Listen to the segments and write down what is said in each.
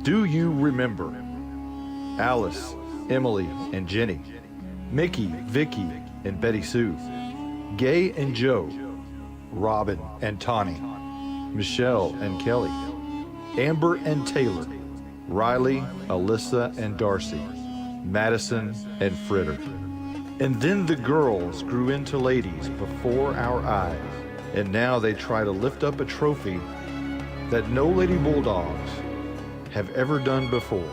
Do you remember Alice, Emily, and Jenny, Mickey, Vicky, and Betty Sue, Gay and Joe, Robin and Tawny, Michelle and Kelly, Amber and Taylor, Riley, Alyssa, and Darcy, Madison, and Fritter. And then the girls grew into ladies before our eyes, and now they try to lift up a trophy that no Lady Bulldogs have ever done before.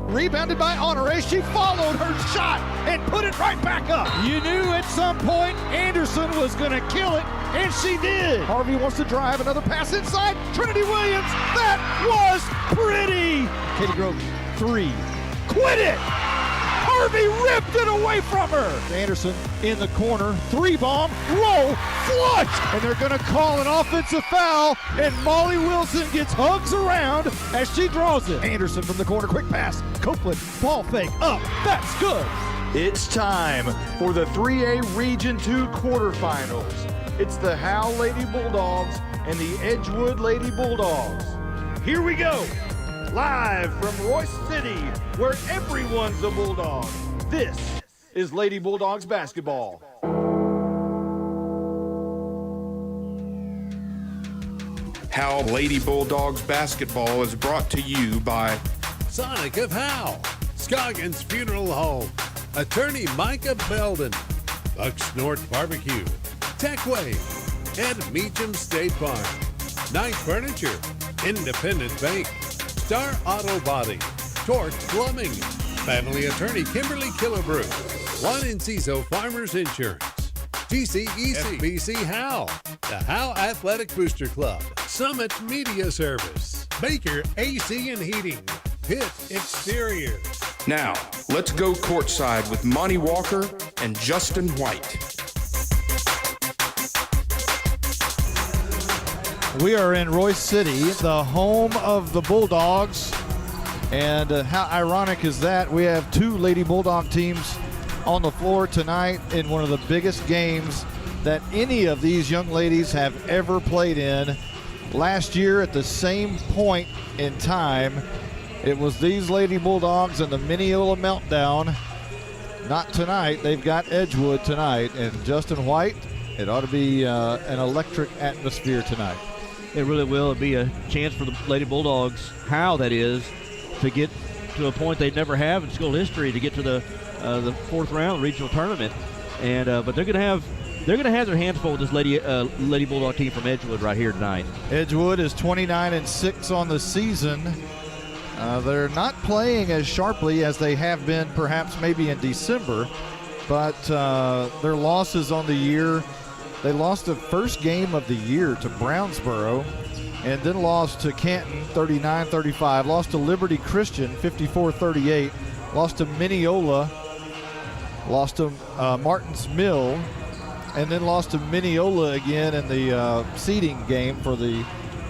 Rebounded by Honore. She followed her shot and put it right back up. You knew at some point Anderson was going to kill it, and she did. Harvey wants to drive, another pass inside. Trinity Williams, that was pretty. Katie Grove, three. Quit it! Harvey ripped it away from her. Anderson in the corner, three bomb, roll, flush! And they're going to call an offensive foul, and Molly Wilson gets hugs around as she draws it. Anderson from the corner, quick pass. Copeland, ball fake, up, that's good. It's time for the 3A Region 2 quarterfinals. It's the Howe Lady Bulldogs and the Edgewood Lady Bulldogs. Here we go. Live from Royce City, where everyone's a Bulldog. This is Lady Bulldogs basketball. Howe Lady Bulldogs basketball is brought to you by Sonic of Howe, Scoggins Funeral Home, Attorney Micah Belden, Bucks North Barbecue, Techway, and Meacham State Farm, Knight Furniture, Independent Bank, Star Auto Body, Torque Plumbing, Family Attorney Kimberly Killebrew, Juan Enciso Farmers Insurance, TCEC, FBC Howe, the Howe Athletic Booster Club, Summit Media Service, Baker AC and Heating, Pitt Exteriors. Now, let's go courtside with Monty Walker and Justin White. We are in Royce City, the home of the Bulldogs. And how ironic is that? We have two Lady Bulldog teams on the floor tonight in one of the biggest games that any of these young ladies have ever played in. Last year at the same point in time, it was these Lady Bulldogs and the Mineola Meltdown. Not tonight. They've got Edgewood tonight. And Justin White, it ought to be an electric atmosphere tonight. It really will. It'll be a chance for the Lady Bulldogs, how that is, to get to a point they never have in school history, to get to the fourth round regional tournament. And but they're going to have their hands full with this Lady Bulldog team from Edgewood right here tonight. Edgewood is 29-6 on the season. They're not playing as sharply as they have been perhaps maybe in December, but their losses on the year, they lost the first game of the year to Brownsboro, and then lost to Canton 39-35, lost to Liberty Christian 54-38, lost to Mineola, lost to Martins Mill, and then lost to Mineola again in the seeding game for the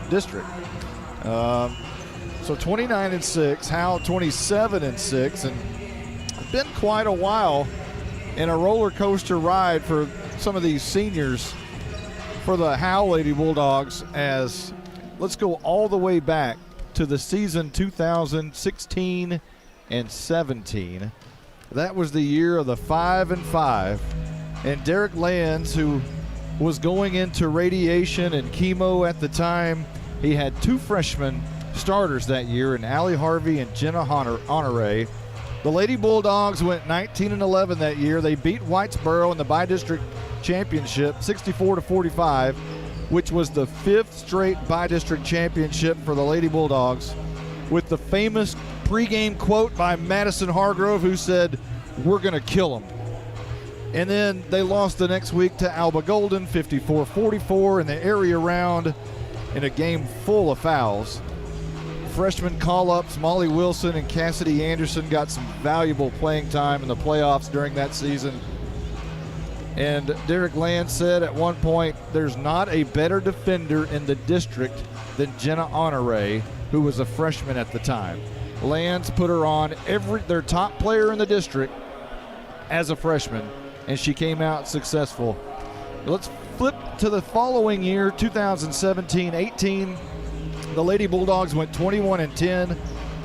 district. So 29-6, Howe 27-6, and it's been quite a while in a roller coaster ride for some of these seniors for the Howe Lady Bulldogs, as let's go all the way back to the season 2016 and 17. That was the year of the 5-5, and Derek Lands, who was going into radiation and chemo at the time, he had two freshmen starters that year, and Allie Harvey and Jenna Honore. The Lady Bulldogs went 19-11 that year. They beat Whitesboro in the bi-district championship 64-45, which was the fifth straight bi-district championship for the Lady Bulldogs, with the famous pregame quote by Madison Hargrove, who said, "We're going to kill them." And then they lost the next week to Alba Golden 54-44 in the area round in a game full of fouls. Freshman call-ups Molly Wilson and Cassidy Anderson got some valuable playing time in the playoffs during that season. And Derek Land said at one point, there's not a better defender in the district than Jenna Honore, who was a freshman at the time. Lands put her on their top player in the district as a freshman, and she came out successful. Let's flip to the following year, 2017-18. The Lady Bulldogs went 21-10.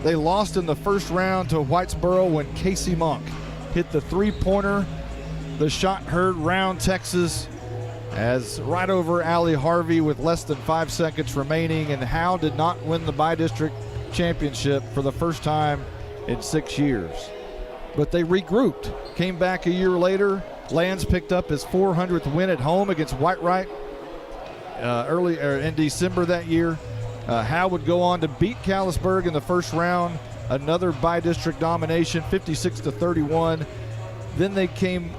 They lost in the first round to Whitesboro when Casey Monk hit the three-pointer. The shot heard round Texas as right over Allie Harvey with less than 5 seconds remaining, and Howe did not win the bi-district championship for the first time in 6 years. But they regrouped, came back a year later. Lands picked up his 400th win at home against Whitewright early in December that year. Howe would go on to beat Callisburg in the first round, another bi-district domination, 56-31. Then they became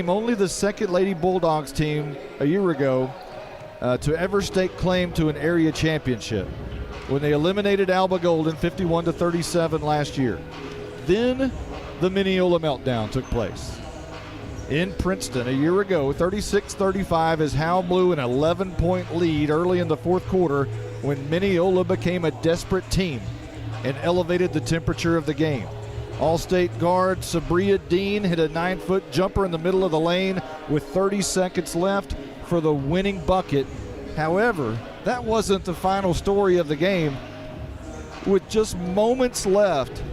only the second Lady Bulldogs team a year ago to ever stake claim to an area championship when they eliminated Alba Golden 51-37 last year. Then the Mineola meltdown took place in Princeton a year ago, 36-35, as Howe blew an 11-point lead early in the fourth quarter when Mineola became a desperate team and elevated the temperature of the game. All-State guard Sabria Dean hit a 9-foot jumper in the middle of the lane with 30 seconds left for the winning bucket. However, that wasn't the final story of the game. With just moments left,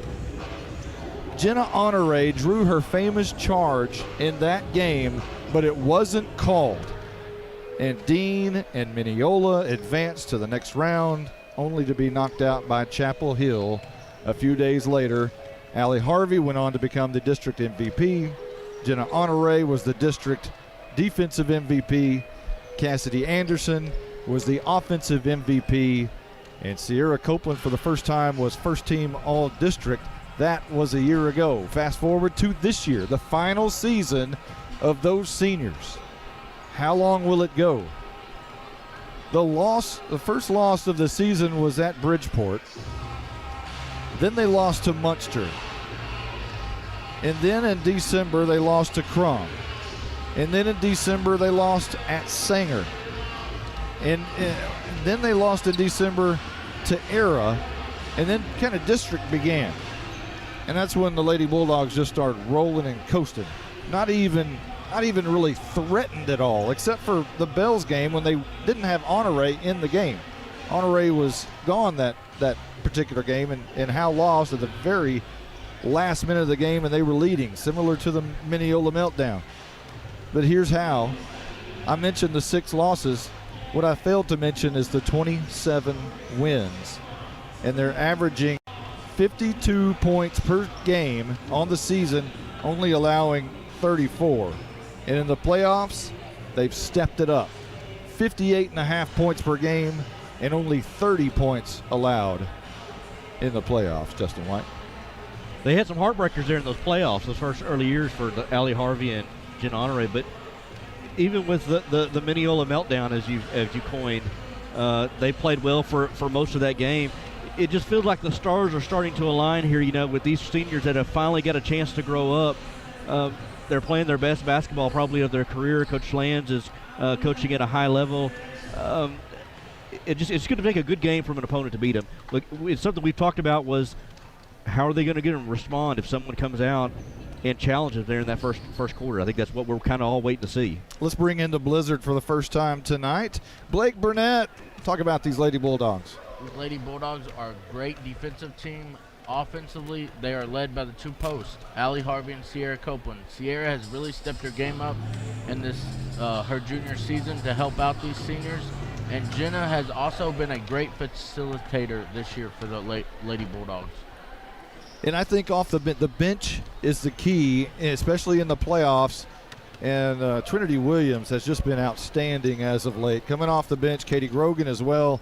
Jenna Honore drew her famous charge in that game, but it wasn't called. And Dean and Mineola advanced to the next round, only to be knocked out by Chapel Hill a few days later. Allie Harvey went on to become the district MVP. Jenna Honore was the district defensive MVP. Cassidy Anderson was the offensive MVP. And Sierra Copeland for the first time was first team all district. That was a year ago. Fast forward to this year, the final season of those seniors. How long will it go? The first loss of the season was at Bridgeport. Then they lost to Munster. And then in December, they lost to Crum. And then in December, they lost at Sanger. And then they lost in December to Era. And then kind of district began. And that's when the Lady Bulldogs just started rolling and coasting. Not even really threatened at all, except for the Bells game when they didn't have Honore in the game. Honore was gone that particular game, and Howe lost at the very last minute of the game, and they were leading, similar to the Mineola meltdown. But here's how. I mentioned the 6 losses. What I failed to mention is the 27 wins, and they're averaging 52 points per game on the season, only allowing 34. And in the playoffs, they've stepped it up. 58.5 points per game and only 30 points allowed in the playoffs, Justin White. They had some heartbreakers there in those playoffs, those first early years for Allie Harvey and Jen Honore. But even with the Mineola meltdown, as you coined, they played well for most of that game. It just feels like the stars are starting to align here, with these seniors that have finally got a chance to grow up. They're playing their best basketball probably of their career. Coach Lands is coaching at a high level. It's going to take a good game from an opponent to beat them. Look, it's something we've talked about was how are they going to get them to respond if someone comes out and challenges there in that first quarter. I think that's what we're kind of all waiting to see. Let's bring in the Blizzard for the first time tonight. Blake Burnett, talk about these Lady Bulldogs. These Lady Bulldogs are a great defensive team. Offensively, they are led by the 2 posts, Allie Harvey and Sierra Copeland. Sierra has really stepped her game up in this her junior season to help out these seniors. And Jenna has also been a great facilitator this year for the Lady Bulldogs. And I think off the bench is the key, especially in the playoffs. And Trinity Williams has just been outstanding as of late. Coming off the bench, Katie Grogan as well.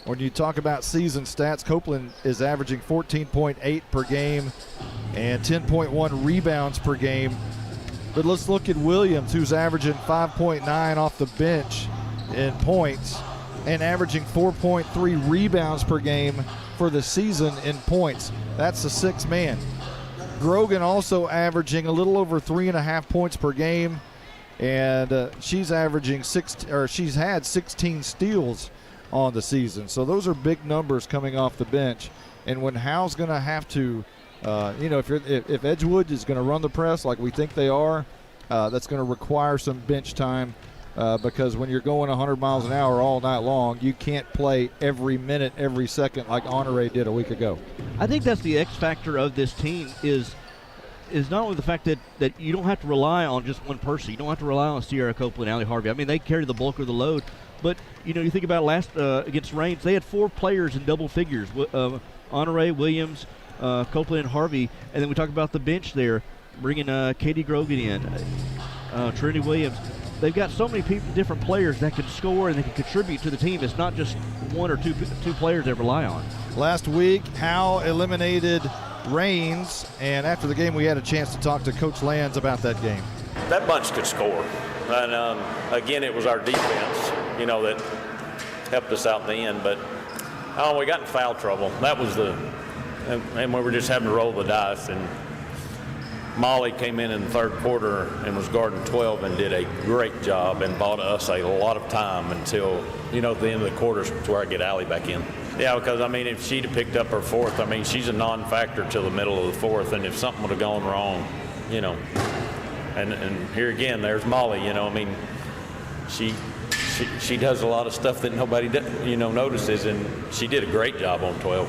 When you talk about season stats, Copeland is averaging 14.8 per game and 10.1 rebounds per game. But let's look at Williams, who's averaging 5.9 off the bench in points and averaging 4.3 rebounds per game for the season in points. That's the 6th man. Grogan also averaging a little over 3.5 points per game, and she's averaging she's had 16 steals on the season. So those are big numbers coming off the bench. And when Howe's going to have to, if Edgewood is going to run the press like we think they are, that's going to require some bench time because when you're going 100 miles an hour all night long, you can't play every minute, every second like Honore did a week ago. I think that's the X factor of this team is not only the fact that you don't have to rely on just one person. You don't have to rely on Sierra Copeland and Allie Harvey. I mean, they carry the bulk of the load. But, you think about last against Reigns, they had 4 players in double figures. Honore, Williams, Copeland, and Harvey. And then we talk about the bench there, bringing Katie Grogan in, Trinity Williams. They've got so many different players that can score and they can contribute to the team. It's not just one or two players they rely on. Last week, Howe eliminated Reigns, and after the game we had a chance to talk to Coach Lands about that game. That bunch could score. And again, it was our defense, that helped us out in the end. But we got in foul trouble. That was and we were just having to roll the dice. And Molly came in the third quarter and was guarding 12 and did a great job and bought us a lot of time until, at the end of the quarters to where I get Allie back in. Yeah, because, if she'd have picked up her fourth, she's a non-factor till the middle of the fourth, and if something would have gone wrong, and here again, there's Molly, she does a lot of stuff that nobody, notices, and she did a great job on 12.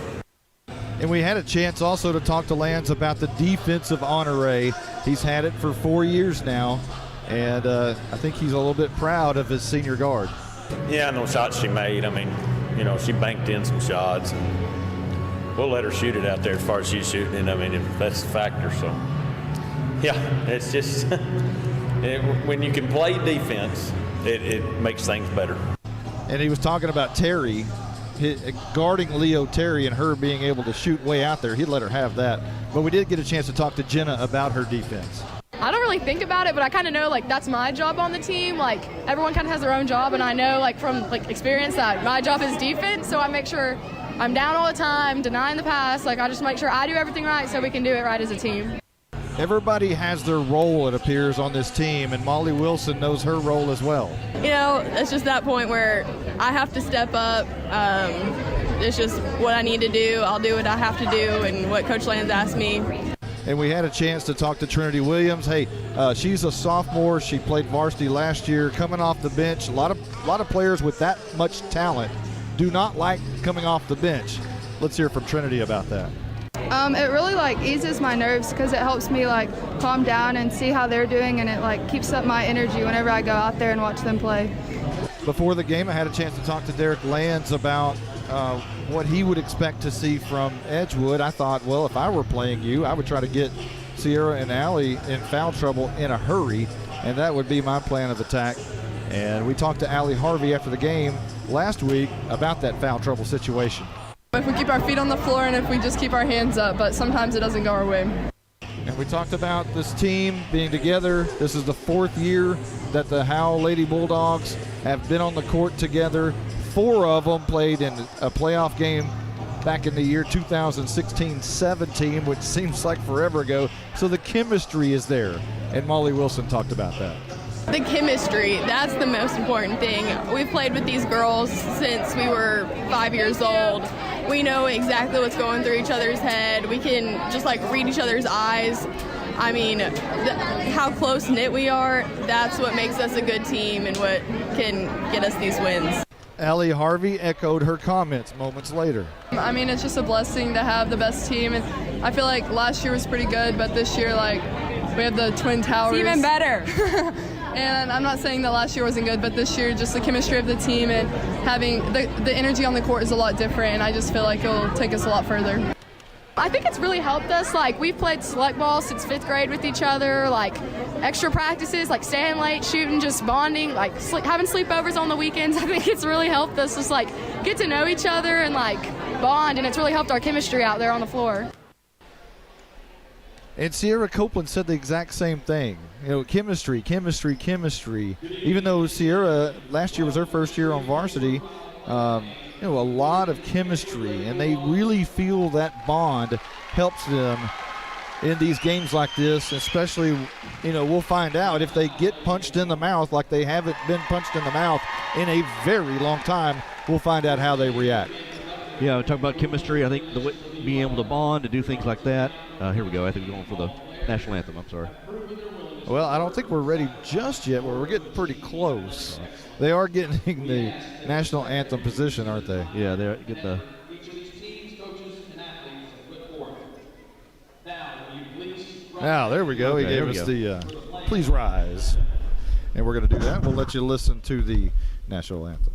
And we had a chance also to talk to Lands about the defensive honore. He's had it for 4 years now, and I think he's a little bit proud of his senior guard. Yeah, no shots she made. She banked in some shots, and we'll let her shoot it out there as far as she's shooting it. If that's the factor. So, yeah, it's just when you can play defense, it makes things better. And he was talking about Terry, guarding Leo Terry and her being able to shoot way out there. He'd let her have that. But we did get a chance to talk to Jenna about her defense. I don't really think about it, but I kind of know, that's my job on the team. Everyone kind of has their own job, and I know, from, experience that my job is defense, so I make sure I'm down all the time, denying the pass. I just make sure I do everything right so we can do it right as a team. Everybody has their role, it appears, on this team, and Molly Wilson knows her role as well. It's just that point where I have to step up. It's just what I need to do. I'll do what I have to do and what Coach Lands asked me. And we had a chance to talk to Trinity Williams. Hey, she's a sophomore. She played varsity last year, coming off the bench. A lot of players with that much talent do not like coming off the bench. Let's hear from Trinity about that. It really eases my nerves because it helps me calm down and see how they're doing, and it keeps up my energy whenever I go out there and watch them play. Before the game, I had a chance to talk to Derek Lands about what he would expect to see from Edgewood. I thought, well, if I were playing you, I would try to get Sierra and Allie in foul trouble in a hurry, and that would be my plan of attack. And we talked to Allie Harvey after the game last week about that foul trouble situation. If we keep our feet on the floor and if we just keep our hands up, but sometimes it doesn't go our way. And we talked about this team being together. This is the 4th year that the Howe Lady Bulldogs have been on the court together. 4 of them played in a playoff game back in the year 2016-17, which seems like forever ago. So the chemistry is there, and Molly Wilson talked about that. The chemistry, that's the most important thing. We've played with these girls since we were 5 years old. We know exactly what's going through each other's head. We can just read each other's eyes. How close-knit we are, that's what makes us a good team and what can get us these wins. Allie Harvey echoed her comments moments later. It's just a blessing to have the best team, and I feel like last year was pretty good, but this year, we have the Twin Towers. It's even better. And I'm not saying that last year wasn't good, but this year, just the chemistry of the team and having the energy on the court is a lot different, and I just feel like it'll take us a lot further. I think it's really helped us. We've played select ball since 5th grade with each other, extra practices, staying late, shooting, just bonding, having sleepovers on the weekends. I think it's really helped us just, get to know each other and, bond, and it's really helped our chemistry out there on the floor. And Sierra Copeland said the exact same thing. Chemistry. Even though Sierra last year was her first year on varsity, a lot of chemistry, and they really feel that bond helps them in these games like this, especially, we'll find out if they get punched in the mouth like they haven't been punched in the mouth in a very long time. We'll find out how they react. Yeah, we talk about chemistry. I think being able to bond, to do things like that. Here we go. I think we're going for the national anthem. I'm sorry. Well, I don't think we're ready just yet, but we're getting pretty close. They are getting the national anthem position, aren't they? Yeah, they're getting the. Now, there we go. Okay, He gave there we us the please rise. And we're going to do that. We'll let you listen to the national anthem.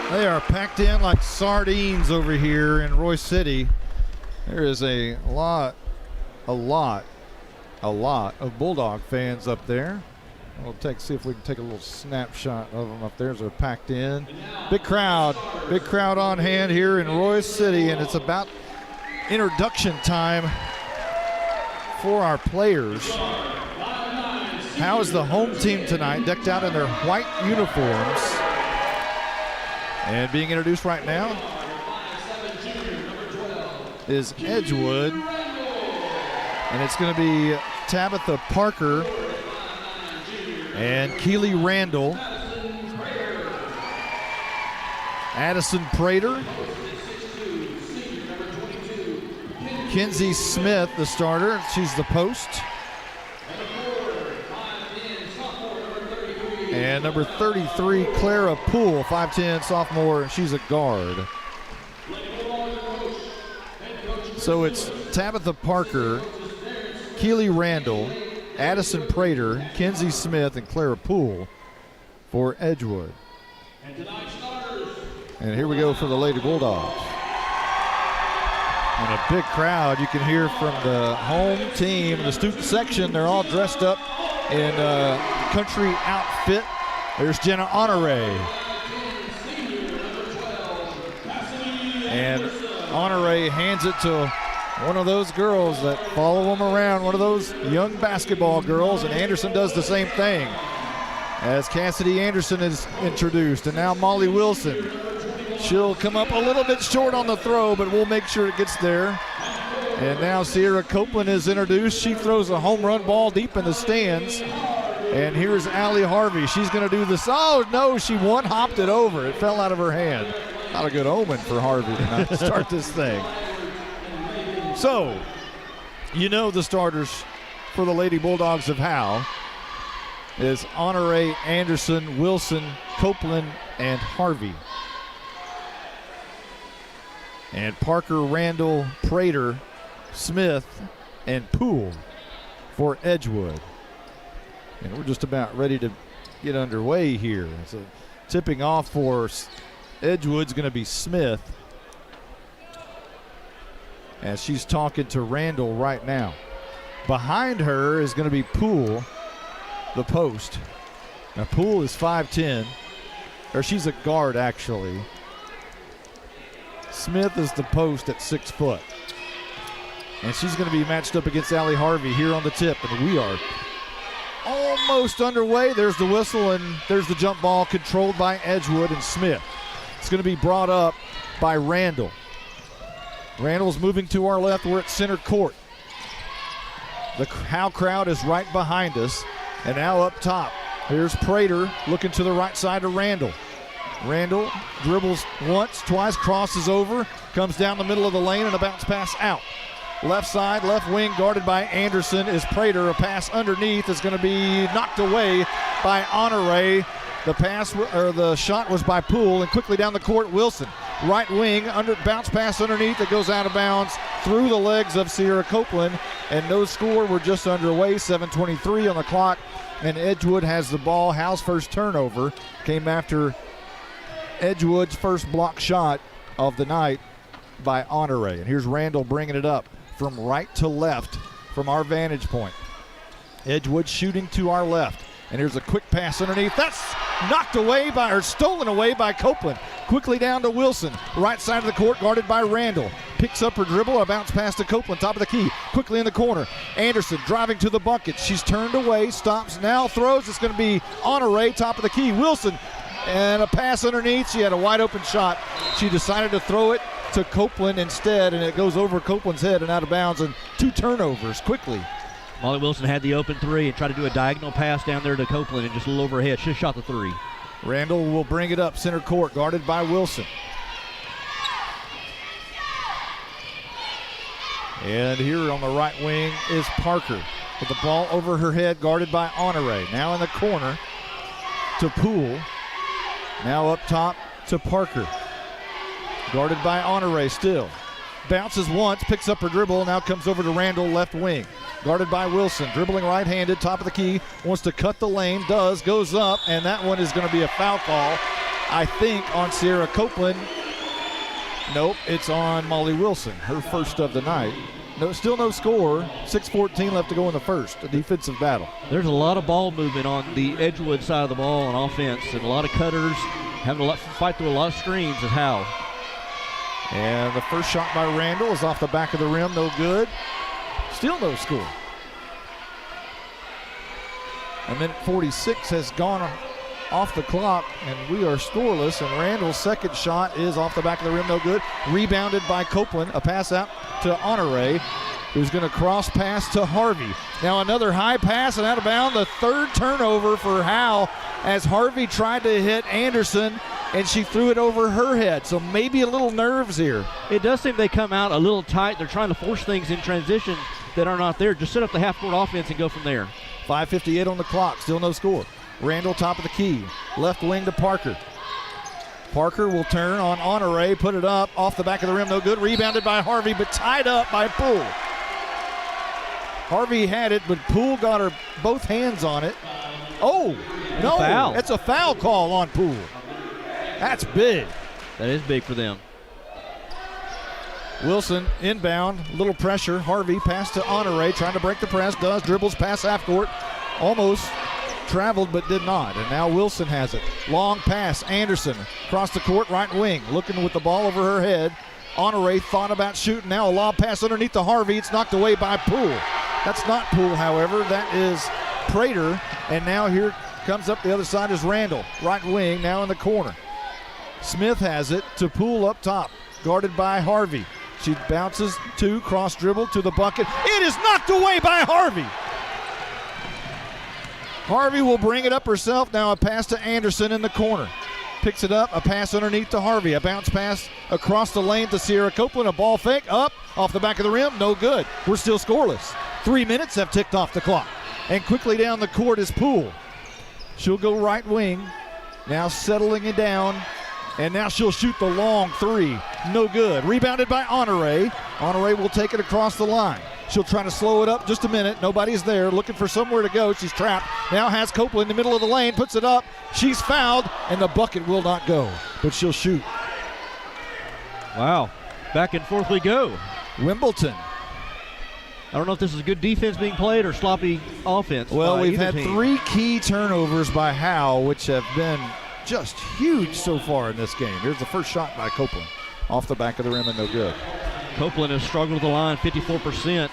They are packed in like sardines over here in Royce City. There is a lot of Bulldog fans up there. We'll see if we can take a little snapshot of them up there as they're packed in. Big crowd on hand here in Royce City, and it's about introduction time for our players. How is the home team tonight, decked out in their white uniforms? And being introduced right now is Edgewood, and it's going to be Tabitha Parker and Keely Randall, Addison Prater, Kinsey Smith, the starter. She's the post. And number 33, Clara Poole, 5'10", sophomore, and she's a guard. So it's Tabitha Parker, Keely Randall, Addison Prater, Kinsey Smith, and Clara Poole for Edgewood. And here we go for the Lady Bulldogs. And a big crowd. You can hear from the home team, the student section. They're all dressed up in country outfit. There's Jenna Honore. And Honore hands it to one of those girls that follow them around, one of those young basketball girls, and Anderson does the same thing as Cassidy Anderson is introduced. And now Molly Wilson. She'll come up a little bit short on the throw, but we'll make sure it gets there. And now Sierra Copeland is introduced. She throws a home run ball deep in the stands. And here's Allie Harvey. She's going to do this. Oh, no, she one-hopped it over. It fell out of her hand. Not a good omen for Harvey tonight to start this thing. So, you know the starters for the Lady Bulldogs of Howe is Honore, Anderson, Wilson, Copeland, and Harvey. And Parker, Randall, Prater, Smith, and Poole for Edgewood. And we're just about ready to get underway here. So tipping off for Edgewood's going to be Smith, as she's talking to Randall right now. Behind her is going to be Poole, the post. Now Poole is 5'10", or she's a guard actually. Smith is the post at 6 foot. And she's going to be matched up against Allie Harvey here on the tip. And we are almost underway. There's the whistle, and there's the jump ball controlled by Edgewood and Smith. It's going to be brought up by Randall. Randall's moving to our left. We're at center court. The Howe crowd is right behind us. And now up top, here's Prater looking to the right side of Randall. Randall dribbles once, twice, crosses over, comes down the middle of the lane, and a bounce pass out. Left side, left wing, guarded by Anderson is Prater. A pass underneath is going to be knocked away by Honore. The shot was by Poole, and quickly down the court, Wilson. Right wing, bounce pass underneath that goes out of bounds through the legs of Sierra Copeland, and no score. We're just underway, 7:23 on the clock, and Edgewood has the ball. Howe's first turnover came after Edgewood's first block shot of the night by Honore. And here's Randall bringing it up from right to left from our vantage point. Edgewood shooting to our left. And here's a quick pass underneath. That's stolen away by Copeland. Quickly down to Wilson. Right side of the court, guarded by Randall. Picks up her dribble, a bounce pass to Copeland, top of the key. Quickly in the corner. Anderson driving to the bucket. She's turned away, stops, now throws. It's going to be Honore, top of the key. Wilson, and a pass underneath. She had a wide open shot. She decided to throw it to Copeland instead, and it goes over Copeland's head and out of bounds, and 2 turnovers quickly. Molly Wilson had the open 3 and tried to do a diagonal pass down there to Copeland and just a little overhead. Should have shot the 3. Randall will bring it up center court, guarded by Wilson. And here on the right wing is Parker with the ball over her head, guarded by Honore. Now in the corner to Poole. Now up top to Parker, guarded by Honore still. Bounces once, picks up her dribble, now comes over to Randall, left wing. Guarded by Wilson, dribbling right-handed, top of the key, wants to cut the lane, goes up, and that one is going to be a foul call, I think, on Sierra Copeland. Nope, it's on Molly Wilson, her first of the night. No, still no score, 6:14 left to go in the first, a defensive battle. There's a lot of ball movement on the Edgewood side of the ball on offense, and a lot of cutters, having to fight through a lot of screens at Howe. And the first shot by Randall is off the back of the rim, no good. Still no score. A minute 46 has gone off the clock, and we are scoreless. And Randall's second shot is off the back of the rim, no good. Rebounded by Copeland. A pass out to Honore, who's going to cross pass to Harvey. Now another high pass and out of bounds. The third turnover for Howe as Harvey tried to hit Anderson, and she threw it over her head. So maybe a little nerves here. It does seem they come out a little tight. They're trying to force things in transition that are not there. Just set up the half-court offense and go from there. 5:58 on the clock, still no score. Randall top of the key, left wing to Parker. Parker will turn on Honore, put it up, off the back of the rim, no good. Rebounded by Harvey, but tied up by Poole. Harvey had it, but Poole got her both hands on it. Oh, no, foul. It's a foul call on Poole. That's big. That is big for them. Wilson inbound, little pressure. Harvey pass to Honore, trying to break the press, dribbles past half court, almost traveled but did not. And now Wilson has it. Long pass, Anderson across the court, right wing, looking with the ball over her head. Honore thought about shooting. Now a lob pass underneath to Harvey. It's knocked away by Poole. That's not Poole, however. That is Prater. And now here comes up the other side is Randall, right wing, now in the corner. Smith has it to Poole up top, guarded by Harvey. She bounces to, cross dribble to the bucket. It is knocked away by Harvey. Harvey will bring it up herself. Now a pass to Anderson in the corner. Picks it up, a pass underneath to Harvey. A bounce pass across the lane to Sierra Copeland. A ball fake up off the back of the rim. No good. We're still scoreless. 3 minutes have ticked off the clock. And quickly down the court is Poole. She'll go right wing. Now settling it down. And now she'll shoot the long 3. No good. Rebounded by Honore. Honore will take it across the line. She'll try to slow it up just a minute. Nobody's there. Looking for somewhere to go. She's trapped. Now has Copeland in the middle of the lane. Puts it up. She's fouled. And the bucket will not go. But she'll shoot. Wow. Back and forth we go. Wimbledon. I don't know if this is good defense being played or sloppy offense. Well, we've had team. 3 key turnovers by Howe, which have been just huge so far in this game. Here's the first shot by Copeland. Off the back of the rim and no good. Copeland has struggled with the line 54%.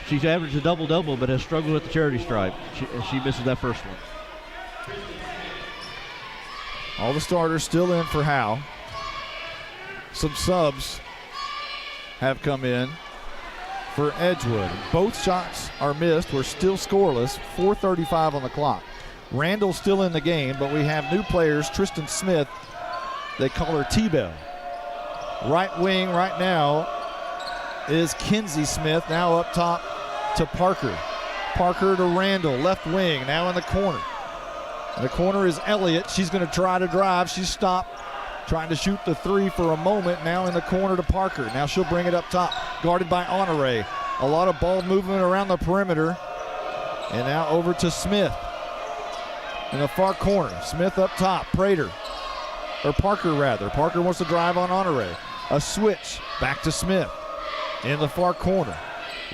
She's averaged a double-double, but has struggled with the charity stripe. She misses that first one. All the starters still in for Howe. Some subs have come in. for Edgewood. Both shots are missed. We're still scoreless. 4:35 on the clock. Randall's still in the game, but we have new players. Tristan Smith, they call her T-Bell. Right wing right now is Kinsey Smith, now up top to Parker. Parker to Randall, left wing, now in the corner. In the corner is Elliott. She's going to try to drive. She's stopped, trying to shoot the three for a moment. Now in the corner to Parker. Now she'll bring it up top, guarded by Honore. A lot of ball movement around the perimeter. And now over to Smith. In the far corner, Smith up top, Prater, or Parker rather. Parker wants to drive on Honore. A switch, back to Smith. In the far corner.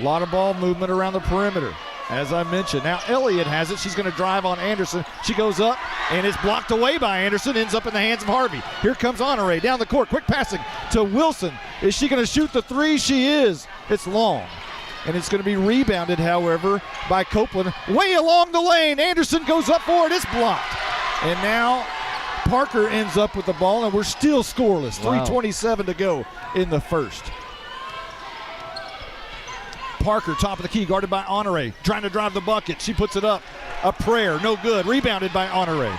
A lot of ball movement around the perimeter, as I mentioned. Now Elliott has it. She's going to drive on Anderson. She goes up, and it's blocked away by Anderson. Ends up in the hands of Harvey. Here comes Honore down the court. Quick passing to Wilson. Is she going to shoot the three? She is. It's long. And it's going to be rebounded, however, by Copeland. Way along the lane. Anderson goes up for it. It's blocked. And now Parker ends up with the ball, and we're still scoreless. Wow. 3:27 to go in the first. Parker, top of the key, guarded by Honore. Trying to drive the bucket. She puts it up. A prayer. No good. Rebounded by Honore.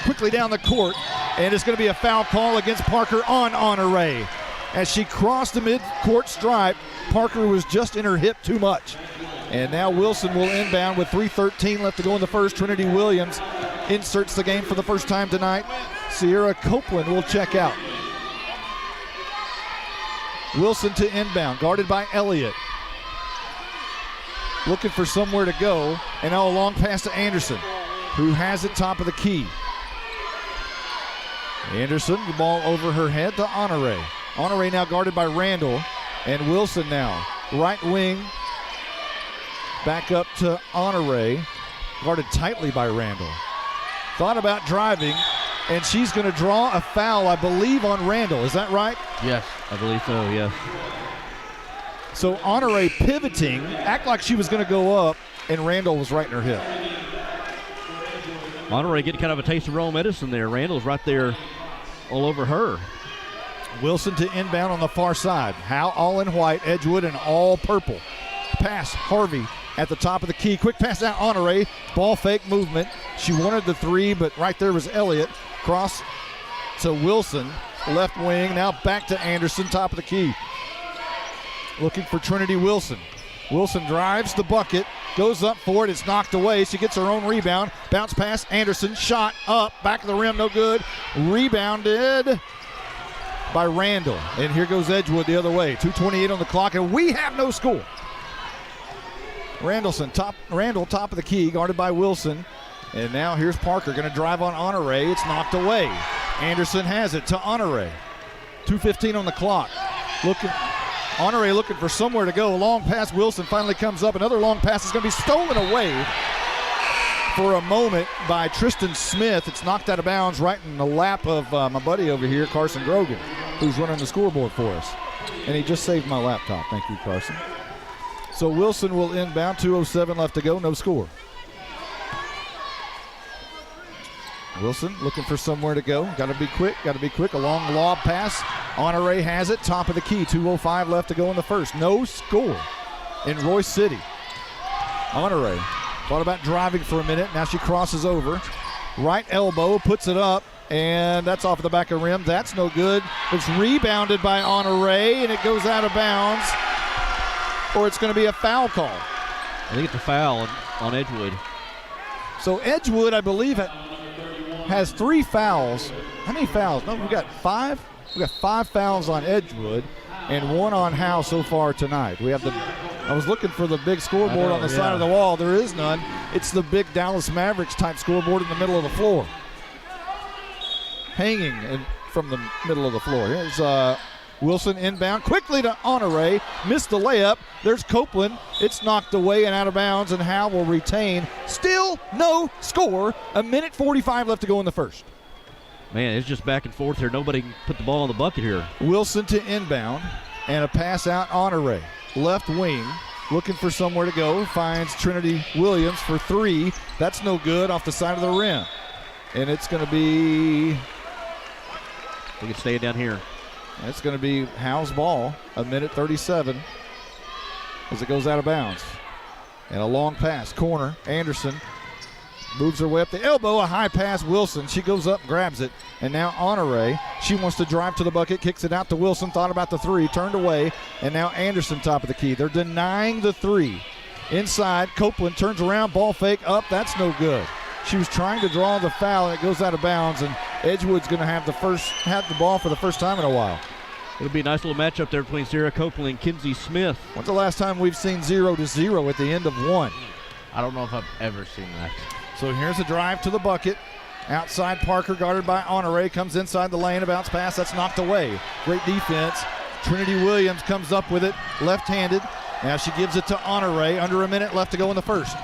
Quickly down the court, and it's going to be a foul call against Parker on Honore. As she crossed the mid-court stripe, Parker was just in her hip too much. And now Wilson will inbound with 3:13 left to go in the first. Trinity Williams inserts the game for the first time tonight. Sierra Copeland will check out. Wilson to inbound, guarded by Elliott. Looking for somewhere to go, and now a long pass to Anderson, who has it top of the key. Anderson, the ball over her head to Honore. Honore now guarded by Randall, and Wilson now. Right wing, back up to Honore, guarded tightly by Randall. Thought about driving, and she's going to draw a foul, I believe, on Randall. Is that right? Yes. I believe so, yes. So Honore pivoting, act like she was going to go up, and Randall was right in her hip. Monterey getting kind of a taste of Rome Edison there. Randall's right there all over her. Wilson to inbound on the far side. Howe all in white, Edgewood in all purple. Pass, Harvey at the top of the key. Quick pass out, Honore. Ball fake movement. She wanted the three, but right there was Elliott. Cross to Wilson, left wing. Now back to Anderson, top of the key. Looking for Trinity Wilson. Wilson drives the bucket, goes up for it. It's knocked away. She gets her own rebound. Bounce pass, Anderson. Shot up, back of the rim, no good. Rebounded by Randall. And here goes Edgewood the other way. 2:28 on the clock, and we have no score. Randall top of the key, guarded by Wilson. And now here's Parker going to drive on Honore. It's knocked away. Anderson has it to Honore. 2:15 on the clock. Honore looking for somewhere to go. Long pass, Wilson finally comes up. Another long pass is going to be stolen away for a moment by Tristan Smith. It's knocked out of bounds right in the lap of my buddy over here, Carson Grogan, who's running the scoreboard for us. And he just saved my laptop. Thank you, Carson. So Wilson will inbound. 2:07 left to go. No score. Wilson looking for somewhere to go. Got to be quick. A long lob pass. Honore has it. Top of the key. 2:05 left to go in the first. No score in Royce City. Honore thought about driving for a minute. Now she crosses over. Right elbow, puts it up, and that's off the back of the rim. That's no good. It's rebounded by Honore, and it goes out of bounds, or it's going to be a foul call. I think it's a foul on Edgewood. So Edgewood, I believe, has 3 fouls. How many fouls? No, we got 5. We got 5 fouls on Edgewood and 1 on Howe so far tonight. I was looking for the big scoreboard on the side of the wall. There is none. It's the big Dallas Mavericks type scoreboard in the middle of the floor. Hanging from the middle of the floor. Here's Wilson inbound. Quickly to Honore. Missed the layup. There's Copeland. It's knocked away and out of bounds, and Howe will retain. Still no score. 1:45 left to go in the first. Man, it's just back and forth here. Nobody can put the ball in the bucket here. Wilson to inbound, and a pass out Honore. Left wing, looking for somewhere to go. Finds Trinity Williams for 3. That's no good, off the side of the rim. And it's going to be... I think it's staying down here. It's going to be Howe's ball. 1:37. as it goes out of bounds. And a long pass, corner, Anderson moves her way up the elbow, a high pass, Wilson. She goes up, grabs it, and now Honore. She wants to drive to the bucket, kicks it out to Wilson, thought about the three, turned away, and now Anderson top of the key. They're denying the three. Inside, Copeland turns around, ball fake, up, that's no good. She was trying to draw the foul, and it goes out of bounds, and Edgewood's going to have the ball for the first time in a while. It'll be a nice little matchup there between Sierra Copeland and Kinsey Smith. When's the last time we've seen 0-0 at the end of one? I don't know if I've ever seen that. So here's a drive to the bucket. Outside, Parker guarded by Honore, comes inside the lane, a bounce pass, that's knocked away. Great defense. Trinity Williams comes up with it, left-handed. Now she gives it to Honore, under a minute left to go in the first.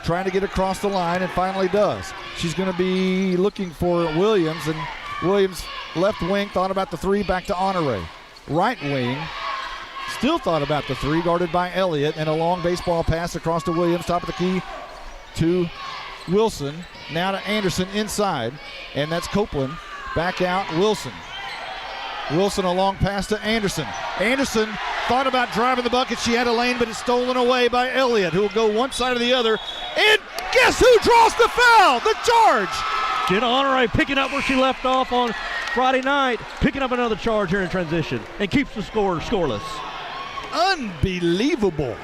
Trying to get across the line and finally does. She's going to be looking for Williams, and Williams left wing thought about the three, back to Honore. Right wing still thought about the three, guarded by Elliott, and a long baseball pass across to Williams, top of the key to Wilson. Now to Anderson inside, and that's Copeland. Back out, Wilson. Wilson a long pass to Anderson. Anderson thought about driving the bucket. She had a lane, but it's stolen away by Elliott, who will go one side or the other. And guess who draws the foul? The charge. Jenna Honore picking up where she left off on Friday night, picking up another charge here in transition, and keeps the score scoreless. Unbelievable.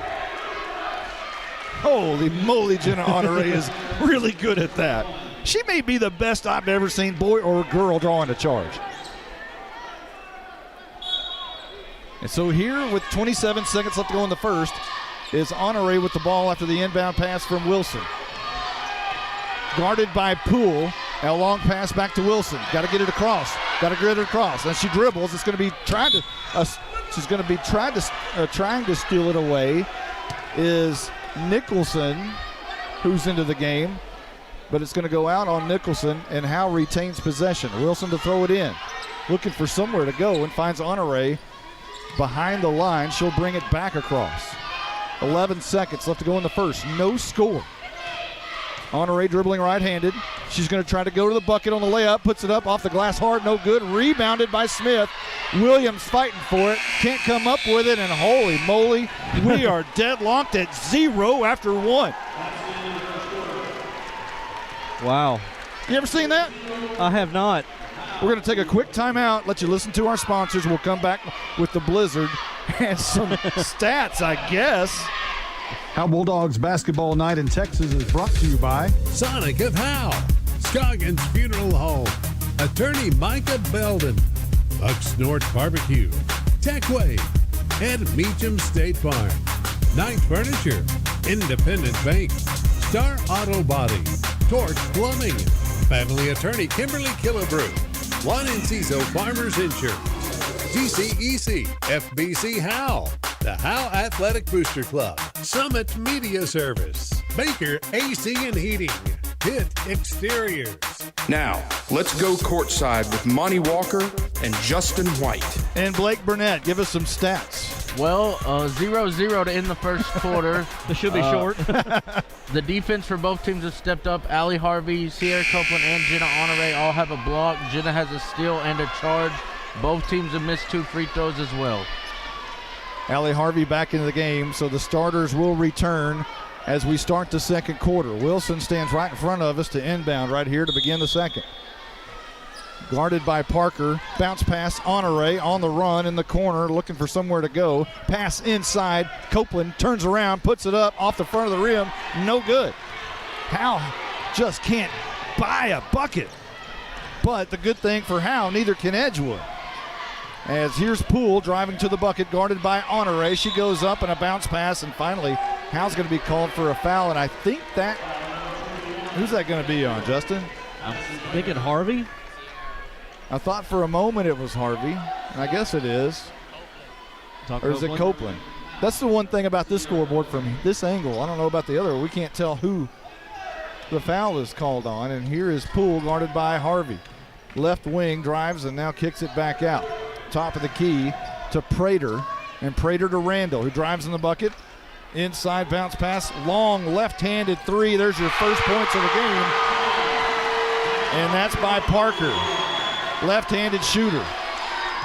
Holy moly, Jenna Honore is really good at that. She may be the best I've ever seen, boy or girl, drawing a charge. And so here with 27 seconds left to go in the first is Honore with the ball after the inbound pass from Wilson. Guarded by Poole. Now a long pass back to Wilson. Got to get it across. And she dribbles. It's going to be trying to steal it away is Nicholson, who's into the game. But it's going to go out on Nicholson, and Howe retains possession. Wilson to throw it in. Looking for somewhere to go and finds Honore behind the line. She'll bring it back across. 11 seconds left to go in the first. No score. Honore dribbling right-handed. She's going to try to go to the bucket on the layup. Puts it up off the glass hard. No good. Rebounded by Smith. Williams fighting for it. Can't come up with it. And holy moly, we are deadlocked at 0 after 1. Wow. You ever seen that? I have not. We're going to take a quick timeout, let you listen to our sponsors. We'll come back with the Blizzard and some stats, I guess. Howe Bulldogs basketball night in Texas is brought to you by Sonic of Howe, Scoggins Funeral Home, Attorney Micah Belden, Bucks North Barbecue, Techway, and Meacham State Farm, Knight Furniture, Independent Bank, Star Auto Body, Torch Plumbing, Family Attorney Kimberly Killebrew, Juan Enciso Farmers Insurance, GCEC, FBC Howe, the Howe Athletic Booster Club, Summit Media Service, Baker AC and Heating, Pitt Exteriors. Now, let's go courtside with Monty Walker and Justin White. And Blake Burnett, give us some stats. Well, 0-0 to end the first quarter. This should be short. The defense for both teams has stepped up. Allie Harvey, Sierra Copeland, and Jenna Honore all have a block. Jenna has a steal and a charge. Both teams have missed 2 free throws as well. Allie Harvey back into the game, so the starters will return as we start the second quarter. Wilson stands right in front of us to inbound right here to begin the second. Guarded by Parker. Bounce pass, Honore on the run in the corner, looking for somewhere to go. Pass inside. Copeland turns around, puts it up off the front of the rim. No good. Howe just can't buy a bucket. But the good thing for Howe, neither can Edgewood. As here's Poole driving to the bucket, guarded by Honore. She goes up and a bounce pass, and finally Howe's going to be called for a foul, and I think that, who's that going to be on, Justin? I'm thinking Harvey. I thought for a moment it was Harvey, and I guess it is. Or is it Copeland? That's the one thing about this scoreboard from this angle. I don't know about the other. We can't tell who the foul is called on, and here is Poole guarded by Harvey. Left wing drives and now kicks it back out. Top of the key to Prater, and Prater to Randall, who drives in the bucket. Inside bounce pass, long left-handed three. There's your first points of the game. And that's by Parker, left-handed shooter.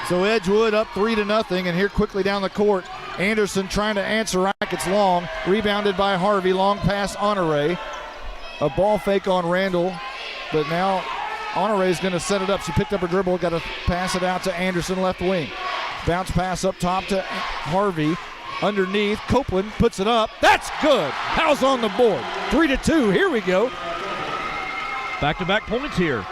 So Edgewood up 3-0, and here quickly down the court Anderson trying to answer rackets long. Rebounded by Harvey. Long pass Honore. A ball fake on Randall. But now Honore is going to set it up. She picked up her dribble. Got to pass it out to Anderson, left wing. Bounce pass up top to Harvey. Underneath. Copeland puts it up. That's good. Howe's on the board. 3-2. Here we go. Back-to-back points here.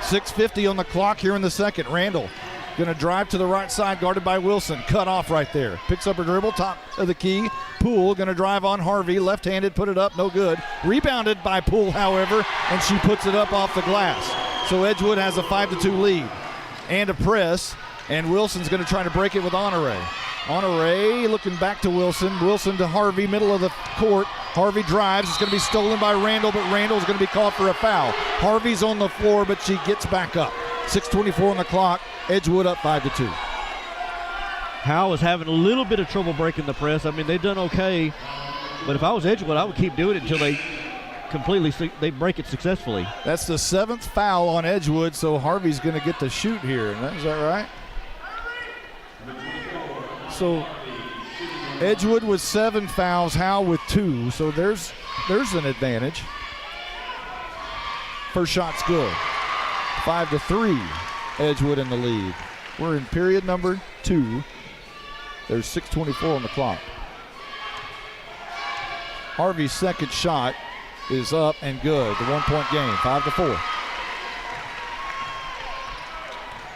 6:50 on the clock here in the second. Randall going to drive to the right side, guarded by Wilson. Cut off right there. Picks up her dribble, top of the key. Poole going to drive on Harvey. Left-handed, put it up, no good. Rebounded by Poole, however, and she puts it up off the glass. So Edgewood has a 5-2 lead. And a press, and Wilson's going to try to break it with Honore. Honore looking back to Wilson. Wilson to Harvey, middle of the court. Harvey drives. It's going to be stolen by Randall, but Randall's going to be called for a foul. Harvey's on the floor, but she gets back up. 6:24 on the clock. Edgewood up 5-2. Howe is having a little bit of trouble breaking the press. I mean, they've done okay, but if I was Edgewood, I would keep doing it until they break it successfully. That's the 7th foul on Edgewood, so Harvey's going to get the shoot here. Is that right? So Edgewood with 7 fouls, Howe with 2, so there's an advantage. First shot's good. 5-3, Edgewood in the lead. We're in period number 2. There's 6:24 on the clock. Harvey's second shot is up and good. The 1-point game, 5-4.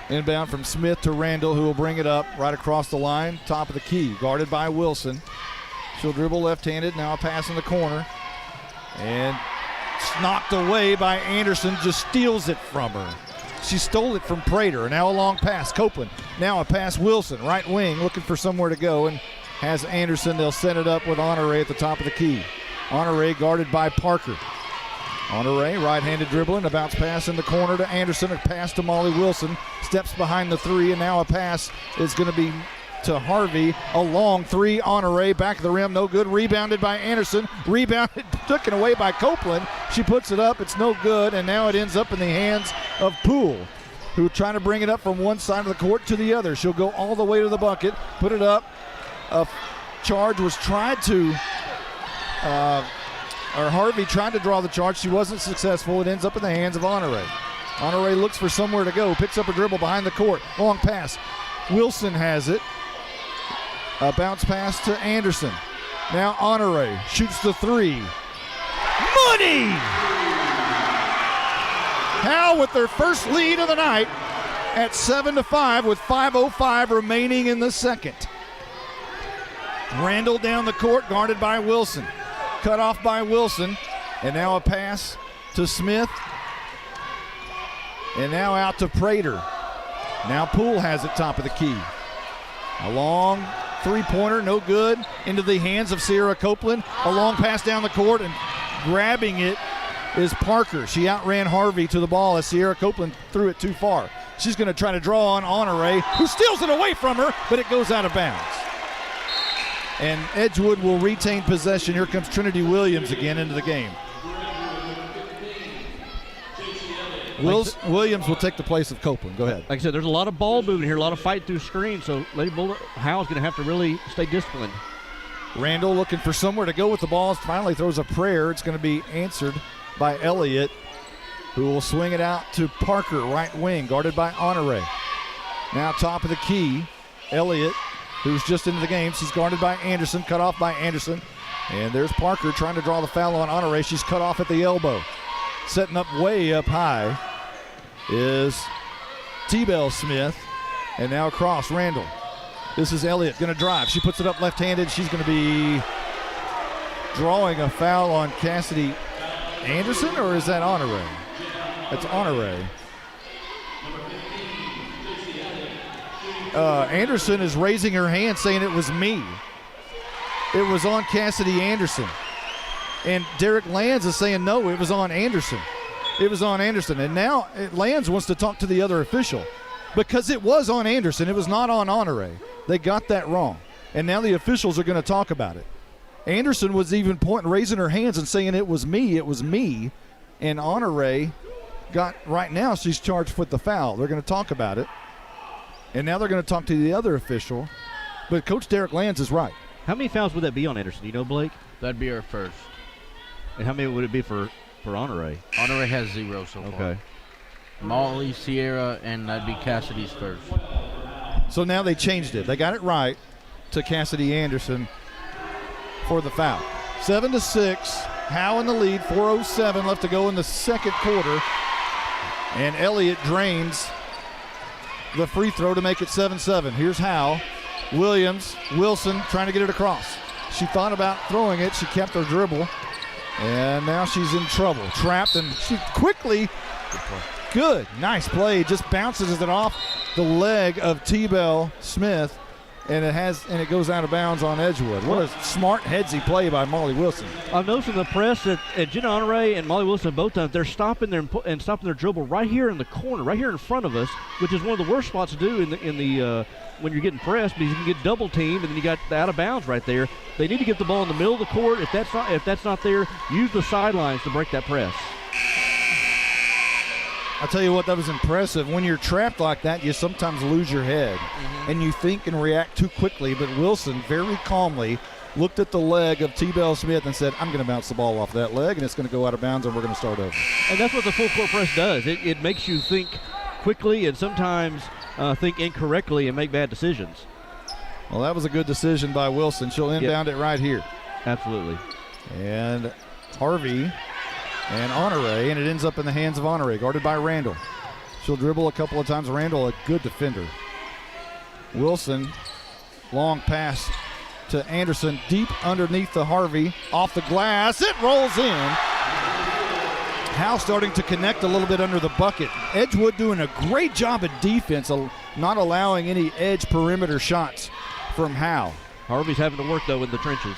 Inbound from Smith to Randall, who will bring it up right across the line, top of the key, guarded by Wilson. She'll dribble left-handed, now a pass in the corner. And it's knocked away by Anderson, just steals it from her. She stole it from Prater. Now a long pass, Copeland. Now a pass, Wilson, right wing, looking for somewhere to go, and has Anderson. They'll set it up with Honore at the top of the key. Honore guarded by Parker. Honore, right-handed dribbling, a bounce pass in the corner to Anderson, a pass to Molly Wilson, steps behind the three, and now a pass is going to be to Harvey. A long three, Honore, back of the rim, no good. Rebounded by Anderson, rebounded, taken away by Copeland. She puts it up, it's no good, and now it ends up in the hands of Poole, who trying to bring it up from one side of the court to the other. She'll go all the way to the bucket, put it up. A charge was tried to, Harvey tried to draw the charge. She wasn't successful. It ends up in the hands of Honore. Honore looks for somewhere to go, picks up a dribble behind the court. Long pass. Wilson has it. A bounce pass to Anderson. Now Honore shoots the three. Money! Howe with their first lead of the night at 7-5 with 5:05 remaining in the second. Randall down the court, guarded by Wilson. Cut off by Wilson. And now a pass to Smith. And now out to Prater. Now Poole has it top of the key. A long three-pointer, no good. Into the hands of Sierra Copeland. A long pass down the court, and grabbing it is Parker. She outran Harvey to the ball as Sierra Copeland threw it too far. She's going to try to draw on Honore, who steals it away from her, but it goes out of bounds. And Edgewood will retain possession. Here comes Trinity Williams again into the game. Williams will take the place of Copeland. Go ahead. Like I said, there's a lot of ball moving here, a lot of fight through screens, so Lady Bulldog Howe's going to have to really stay disciplined. Randall looking for somewhere to go with the ball. Finally throws a prayer. It's going to be answered by Elliott, who will swing it out to Parker, right wing, guarded by Honore. Now top of the key, Elliott, who's just into the game. She's guarded by Anderson, cut off by Anderson. And there's Parker trying to draw the foul on Honore. She's cut off at the elbow. Setting up way up high is T-Bell Smith. And now across, Randall. This is Elliott going to drive. She puts it up left-handed. She's going to be drawing a foul on Cassidy Anderson, or is that Honore? That's Honore. Anderson is raising her hand saying it was me. It was on Cassidy Anderson. And Derek Lands is saying no, it was on Anderson. It was on Anderson. And now Lands wants to talk to the other official because it was on Anderson. It was not on Honore. They got that wrong. And now the officials are going to talk about it. Anderson was even raising her hands and saying it was me, it was me. And Honore got, right now she's charged with the foul. They're going to talk about it. And now they're going to talk to the other official But Coach Derek Lands is right. How many fouls would that be on Anderson? You know, Blake? That'd be her first. And how many would it be for Honore? Honore has 0 so far. Okay. Molly, Sierra, and that'd be Cassidy's first. So now they changed it. They got it right to Cassidy Anderson for the foul. 7-6. Howe in the lead. 4:07 left to go in the second quarter. And Elliott drains the free throw to make it 7-7. Here's Howe. Wilson trying to get it across. She thought about throwing it. She kept her dribble. And now she's in trouble. Trapped, and she quickly, good, nice play. Just bounces it off the leg of T-Bell Smith, and it goes out of bounds on Edgewood. What a smart headsy play by Molly Wilson. I'm noticing the press that Jenna Honore and Molly Wilson both done. They're stopping their dribble right here in the corner, right here in front of us, which is one of the worst spots to do in the when you're getting pressed, because you can get double teamed, and then you got the out of bounds right there. They need to get the ball in the middle of the court. If that's not there, use the sidelines to break that press. I'll tell you what, that was impressive. When you're trapped like that, you sometimes lose your head, and you think and react too quickly. But Wilson very calmly looked at the leg of T-Bell Smith and said, I'm going to bounce the ball off that leg, and it's going to go out of bounds, and we're going to start over. And that's what the full court press does. It makes you think quickly and sometimes think incorrectly and make bad decisions. Well, that was a good decision by Wilson. She'll inbound it right here. Absolutely. And Harvey and Honore, and it ends up in the hands of Honore, guarded by Randall. She'll dribble a couple of times. Randall, a good defender. Wilson, long pass to Anderson, deep underneath the Harvey, off the glass. It rolls in. Howe starting to connect a little bit under the bucket. Edgewood doing a great job at defense, not allowing any edge perimeter shots from Howe. Harvey's having to work, though, in the trenches.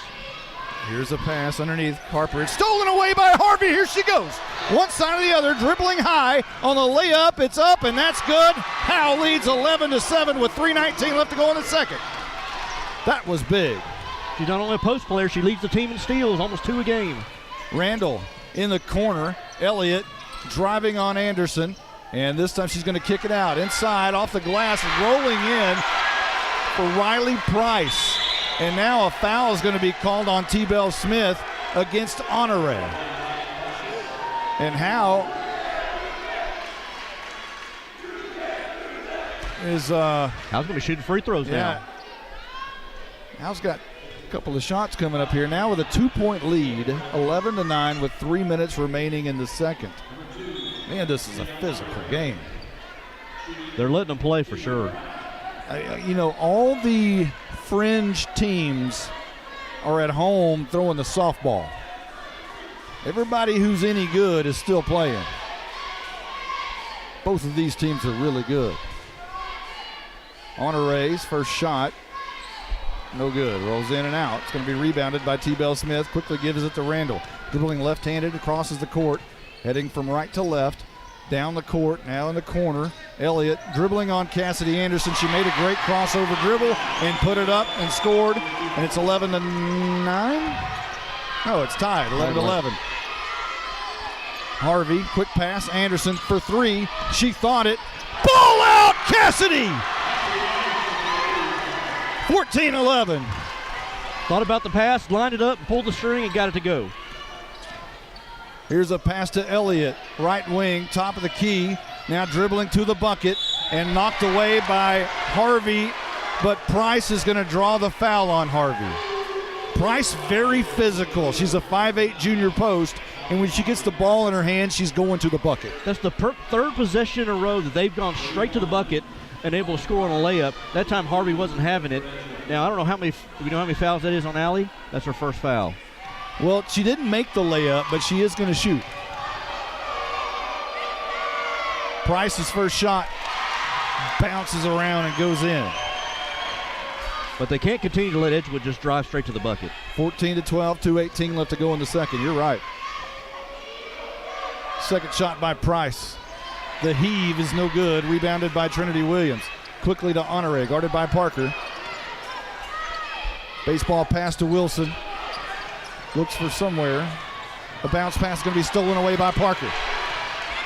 Here's a pass underneath Harper. It's stolen away by Harvey. Here she goes. One side or the other, dribbling high on the layup. It's up, and that's good. Howe leads 11-7 with 3:19 left to go in the second. That was big. She's not only a post player, she leads the team in steals, almost 2 a game. Randall in the corner. Elliott driving on Anderson, and this time she's going to kick it out. Inside, off the glass, rolling in for Riley Price. And now a foul is going to be called on T-Bell Smith against Honore. And Howe is Howe's going to be shooting free throws now. Howe's got a couple of shots coming up here now with a 2-point lead, 11-9 with 3 minutes remaining in the second. Man, this is a physical game. They're letting them play for sure. All the fringe teams are at home throwing the softball. Everybody who's any good is still playing. Both of these teams are really good. Honore's first shot, no good. Rolls in and out. It's going to be rebounded by T-Bell Smith. Quickly gives it to Randall. Dribbling left-handed, crosses the court, heading from right to left. Down the court, now in the corner. Elliott dribbling on Cassidy Anderson. She made a great crossover dribble and put it up and scored. And it's 11-9. No, it's tied, 11-11. Harvey, quick pass. Anderson for 3. She thought it. Ball out, Cassidy! 14-11. Thought about the pass, lined it up, pulled the string, and got it to go. Here's a pass to Elliott, right wing, top of the key. Now dribbling to the bucket and knocked away by Harvey, but Price is going to draw the foul on Harvey. Price very physical. She's a 5'8 junior post, and when she gets the ball in her hand, she's going to the bucket. That's the third possession in a row that they've gone straight to the bucket and able to score on a layup. That time Harvey wasn't having it. Now I don't know how many fouls that is on Allie. That's her first foul. Well, she didn't make the layup, but she is going to shoot. Price's first shot bounces around and goes in. But they can't continue to let Edgewood just drive straight to the bucket. 14-12, 2:18 left to go in the second. You're right. Second shot by Price. The heave is no good. Rebounded by Trinity Williams. Quickly to Honore, guarded by Parker. Baseball pass to Wilson. Looks for somewhere. A bounce pass is going to be stolen away by Parker.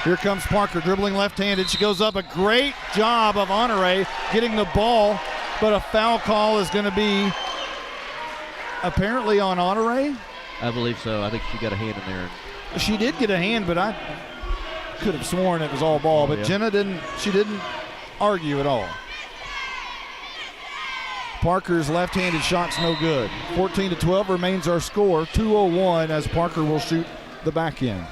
Here comes Parker dribbling left-handed. She goes up. A great job of Honore getting the ball but a foul call is going to be apparently on Honore. I believe so. I think she got a hand in there. She did get a hand, but I could have sworn it was all ball. But yeah. Jenna didn't argue at all. Parker's left-handed shot's no good. 14-12 remains our score. 2:01 as Parker will shoot the back end.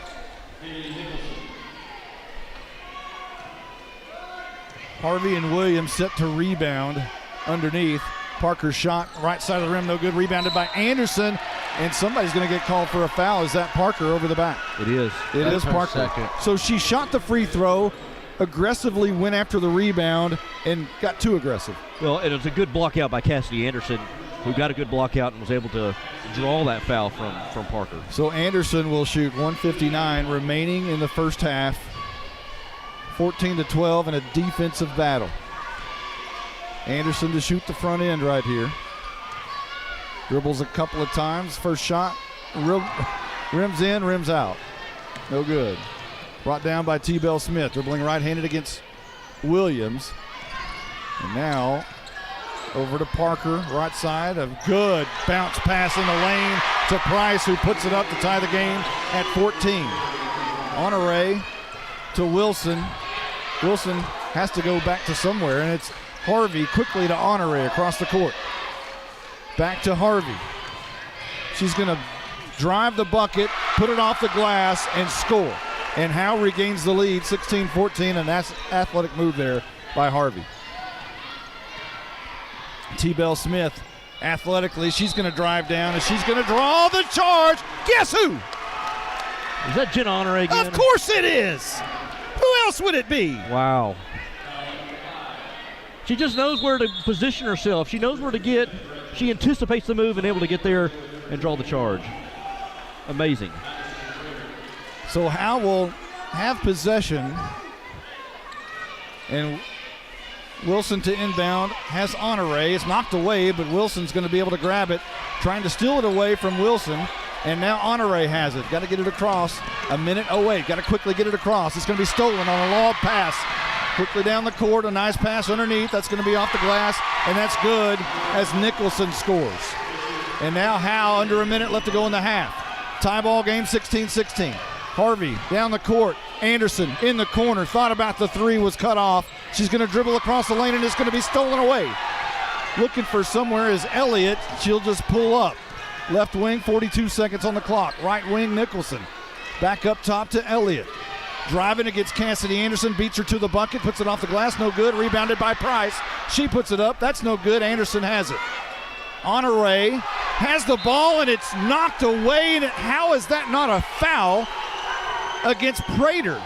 Harvey and Williams set to rebound underneath. Parker's shot, right side of the rim, no good. Rebounded by Anderson, and somebody's going to get called for a foul. Is that Parker over the back? It is. It That's is her Parker. second. So she shot the free throw, aggressively went after the rebound, and got too aggressive. Well, and it was a good block out by Cassidy Anderson, who got a good block out and was able to draw that foul from Parker. So Anderson will shoot 1:59 remaining in the first half. 14-12 in a defensive battle. Anderson to shoot the front end right here. Dribbles a couple of times. First shot, rims in, rims out. No good. Brought down by T-Bell Smith, dribbling right-handed against Williams. And now over to Parker, right side. A good bounce pass in the lane to Price, who puts it up to tie the game at 14. Honore to Wilson. Wilson has to go back to somewhere, and it's Harvey quickly to Honore across the court. Back to Harvey. She's going to drive the bucket, put it off the glass, and score. And Howe regains the lead, 16-14, and that's an athletic move there by Harvey. T-Bell Smith, athletically, she's going to drive down, and she's going to draw the charge. Guess who? Is that Jen Honore again? Of course it is. Who else would it be? Wow. She just knows where to position herself. She knows where to get. She anticipates the move and able to get there and draw the charge. Amazing. So Howe will have possession. And Wilson to inbound, has Honore. It's knocked away, but Wilson's going to be able to grab it, trying to steal it away from Wilson. And now Honore has it. Got to get it across. A minute. Oh, wait. Got to quickly get it across. It's going to be stolen on a lob pass. Quickly down the court. A nice pass underneath. That's going to be off the glass. And that's good as Nicholson scores. And now Howe, under a minute left to go in the half. Tie ball game, 16-16. Harvey down the court. Anderson in the corner. Thought about the three, was cut off. She's going to dribble across the lane, and it's going to be stolen away. Looking for somewhere is Elliott. She'll just pull up. Left wing, 42 seconds on the clock. Right wing, Nicholson. Back up top to Elliott. Driving against Cassidy Anderson, beats her to the bucket, puts it off the glass, no good. Rebounded by Price. She puts it up, that's no good. Anderson has it. Honore has the ball, and it's knocked away. And how is that not a foul against Prater?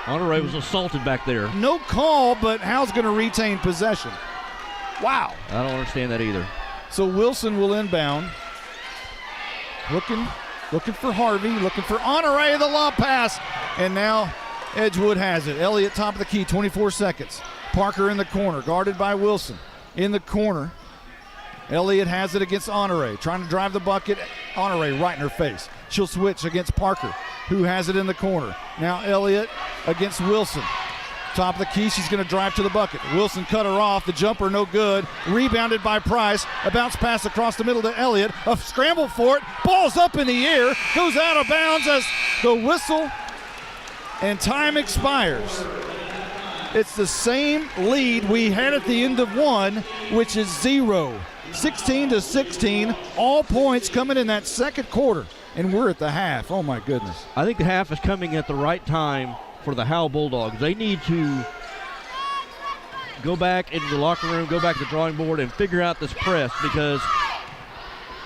Honore was assaulted back there. No call, but Howe's going to retain possession. Wow. I don't understand that either. So Wilson will inbound. Looking for Harvey, looking for Honore, the lob pass. And now Edgewood has it. Elliott top of the key, 24 seconds. Parker in the corner, guarded by Wilson. In the corner, Elliott has it against Honore, trying to drive the bucket. Honore right in her face. She'll switch against Parker, who has it in the corner. Now Elliott against Wilson. Top of the key, she's going to drive to the bucket. Wilson cut her off. The jumper no good. Rebounded by Price. A bounce pass across the middle to Elliott. A scramble for it. Ball's up in the air. Goes out of bounds as the whistle and time expires. It's the same lead we had at the end of one, which is 0. 16-16. All points coming in that second quarter. And we're at the half. Oh, my goodness. I think the half is coming at the right time for the Howe Bulldogs. They need to go back into the locker room, go back to the drawing board, and figure out this press, because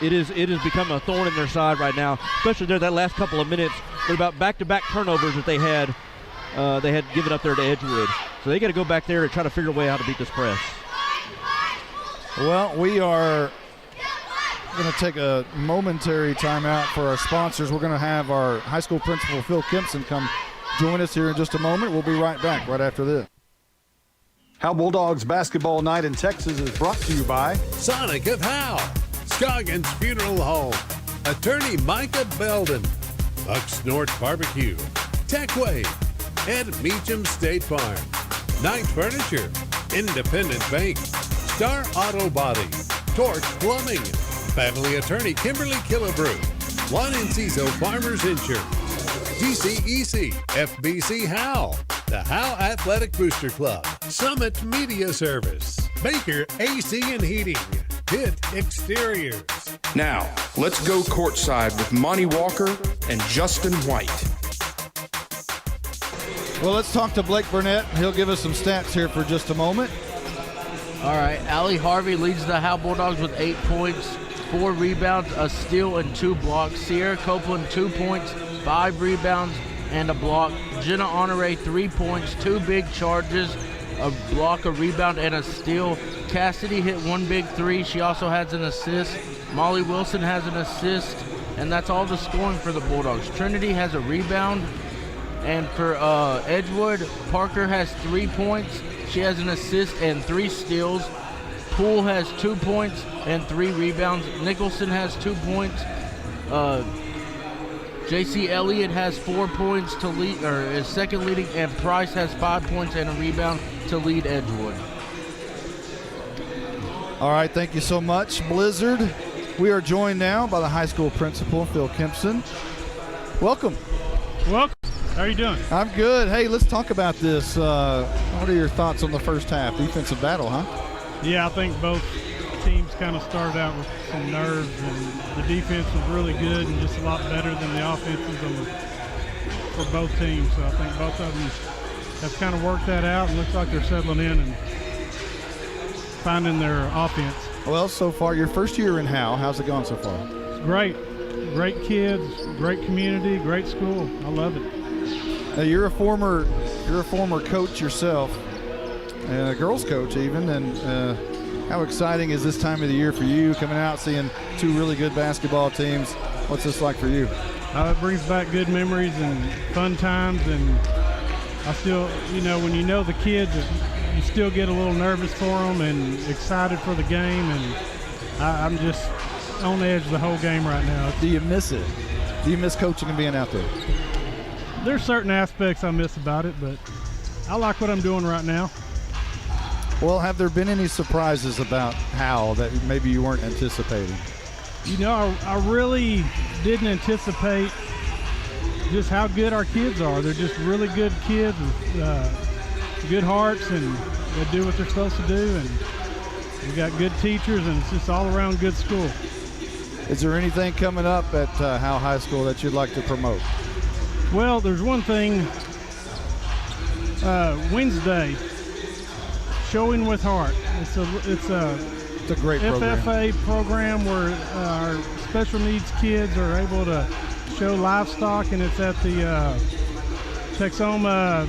it has become a thorn in their side right now, especially there that last couple of minutes. They're about back-to-back turnovers that they had given up there to Edgewood. So they got to go back there and try to figure a way how to beat this press. Well, we are going to take a momentary timeout for our sponsors. We're going to have our high school principal, Phil Kempson, come join us here in just a moment. We'll be right back right after this. Howe Bulldogs basketball night in Texas is brought to you by Sonic of Howe, Scoggins Funeral Home, Attorney Micah Belden, Bucks North Barbecue, Techway, and Meacham State Farm, Knight Furniture, Independent Bank, Star Auto Body, Torch Plumbing, Family Attorney Kimberly Killebrew, Juan Enciso Farmers Insurance, GCEC, FBC Howe, the Howe Athletic Booster Club, Summit Media Service, Baker AC and Heating, Pitt Exteriors. Now, let's go courtside with Monty Walker and Justin White. Well, let's talk to Blake Burnett. He'll give us some stats here for just a moment. All right, Allie Harvey leads the Howe Bulldogs with 8 points, 4 rebounds, a steal, and 2 blocks. Sierra Copeland, 2 points, 5 rebounds, and a block. Jenna Honore, 3 points, 2 big charges, a block, a rebound, and a steal. Cassidy hit 1 big 3. She also has an assist. Molly Wilson has an assist, and that's all the scoring for the Bulldogs. Trinity has a rebound, and for Edgewood, Parker has 3 points. She has an assist and 3 steals. Poole has 2 points and 3 rebounds. Nicholson has 2 points. J.C. Elliott has 4 points to lead, or is second leading, and Price has 5 points and a rebound to lead Edgewood. All right, thank you so much, Blizzard. We are joined now by the high school principal, Phil Kempson. Welcome. Welcome. How are you doing? I'm good. Hey, let's talk about this. What are your thoughts on the first half? Defensive battle, huh? Yeah, I think both teams kind of started out with some nerves, and the defense was really good and just a lot better than the offenses for both teams. So I think both of them have kind of worked that out, and looks like they're settling in and finding their offense. Well, so far, your first year in Howe, how's it gone so far? It's great. Great kids, great community, great school. I love it. Now, you're a former coach yourself, and a girls coach even, and how exciting is this time of the year for you, coming out, seeing 2 really good basketball teams? What's this like for you? It brings back good memories and fun times, and I still, when you know the kids, you still get a little nervous for them and excited for the game, and I'm just on edge the whole game right now. Do you miss it? Do you miss coaching and being out there? There's certain aspects I miss about it, but I like what I'm doing right now. Well, have there been any surprises about Howe that maybe you weren't anticipating? I really didn't anticipate just how good our kids are. They're just really good kids with good hearts, and they do what they're supposed to do, and we got good teachers, and it's just all around good school. Is there anything coming up at Howe High School that you'd like to promote? Well, there's one thing. Wednesday, Showing with Heart. It's a great program. FFA program where our special needs kids are able to show livestock, and it's at the Texoma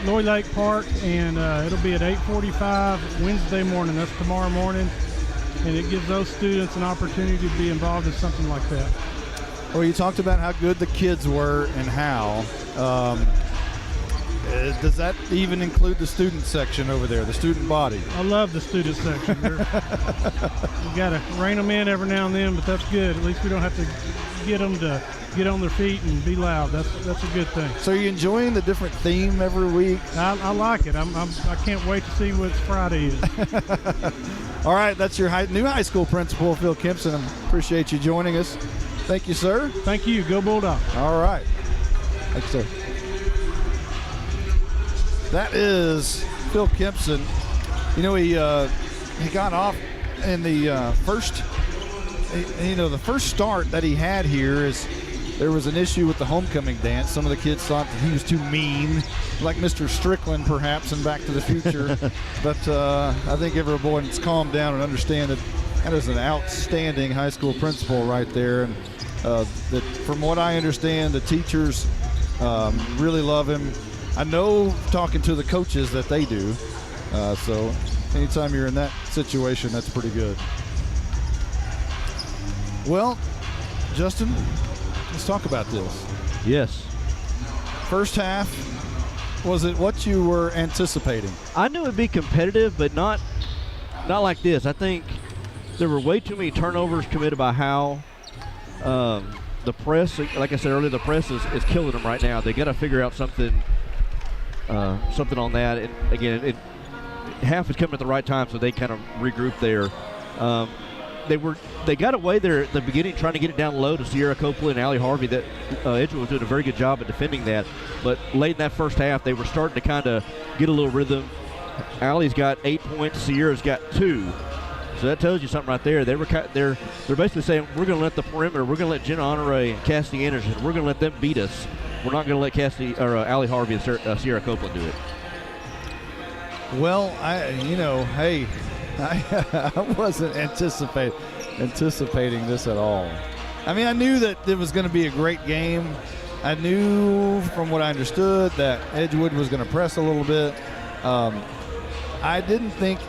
Lloyd Lake Park, and it'll be at 8:45 Wednesday morning. That's tomorrow morning, and it gives those students an opportunity to be involved in something like that. Well, you talked about how good the kids were in Howe. Does that even include the student section over there, the student body? I love the student section. We got to rein them in every now and then, but that's good. At least we don't have to get them to get on their feet and be loud. That's a good thing. So are you enjoying the different theme every week? I like it. I can't wait to see what Friday is. All right, that's your new high school principal, Phil Kempson. I appreciate you joining us. Thank you, sir. Thank you. Go Bulldogs. All right. Thanks, sir. That is Phil Kempson. He got off in the first. The first start that he had here is there was an issue with the homecoming dance. Some of the kids thought that he was too mean, like Mr. Strickland perhaps in Back to the Future. But I think everyone's calmed down and understand that is an outstanding high school principal right there. And that, from what I understand, the teachers really love him. I know, talking to the coaches, that they do. So anytime you're in that situation, that's pretty good. Well, Justin, let's talk about this. Yes. First half, was it what you were anticipating? I knew it'd be competitive, but not like this. I think there were way too many turnovers committed by Howe. The press, like I said earlier, the press is killing them right now. They got to figure out something on that. And again, half is coming at the right time, so they kind of regroup there. They got away there at the beginning trying to get it down low to Sierra Copeland and Allie Harvey. That Edgewood was doing a very good job at defending that. But late in that first half, they were starting to kind of get a little rhythm. Allie's got 8 points. Sierra's got 2. So that tells you something right there. They're basically saying, we're going to let the perimeter, we're going to let Jenna Honore and Cassidy Anderson, we're going to let them beat us. We're not going to let Allie Harvey and Sierra Copeland do it. Well, I wasn't anticipating this at all. I mean, I knew that it was going to be a great game. I knew from what I understood that Edgewood was going to press a little bit. I didn't think,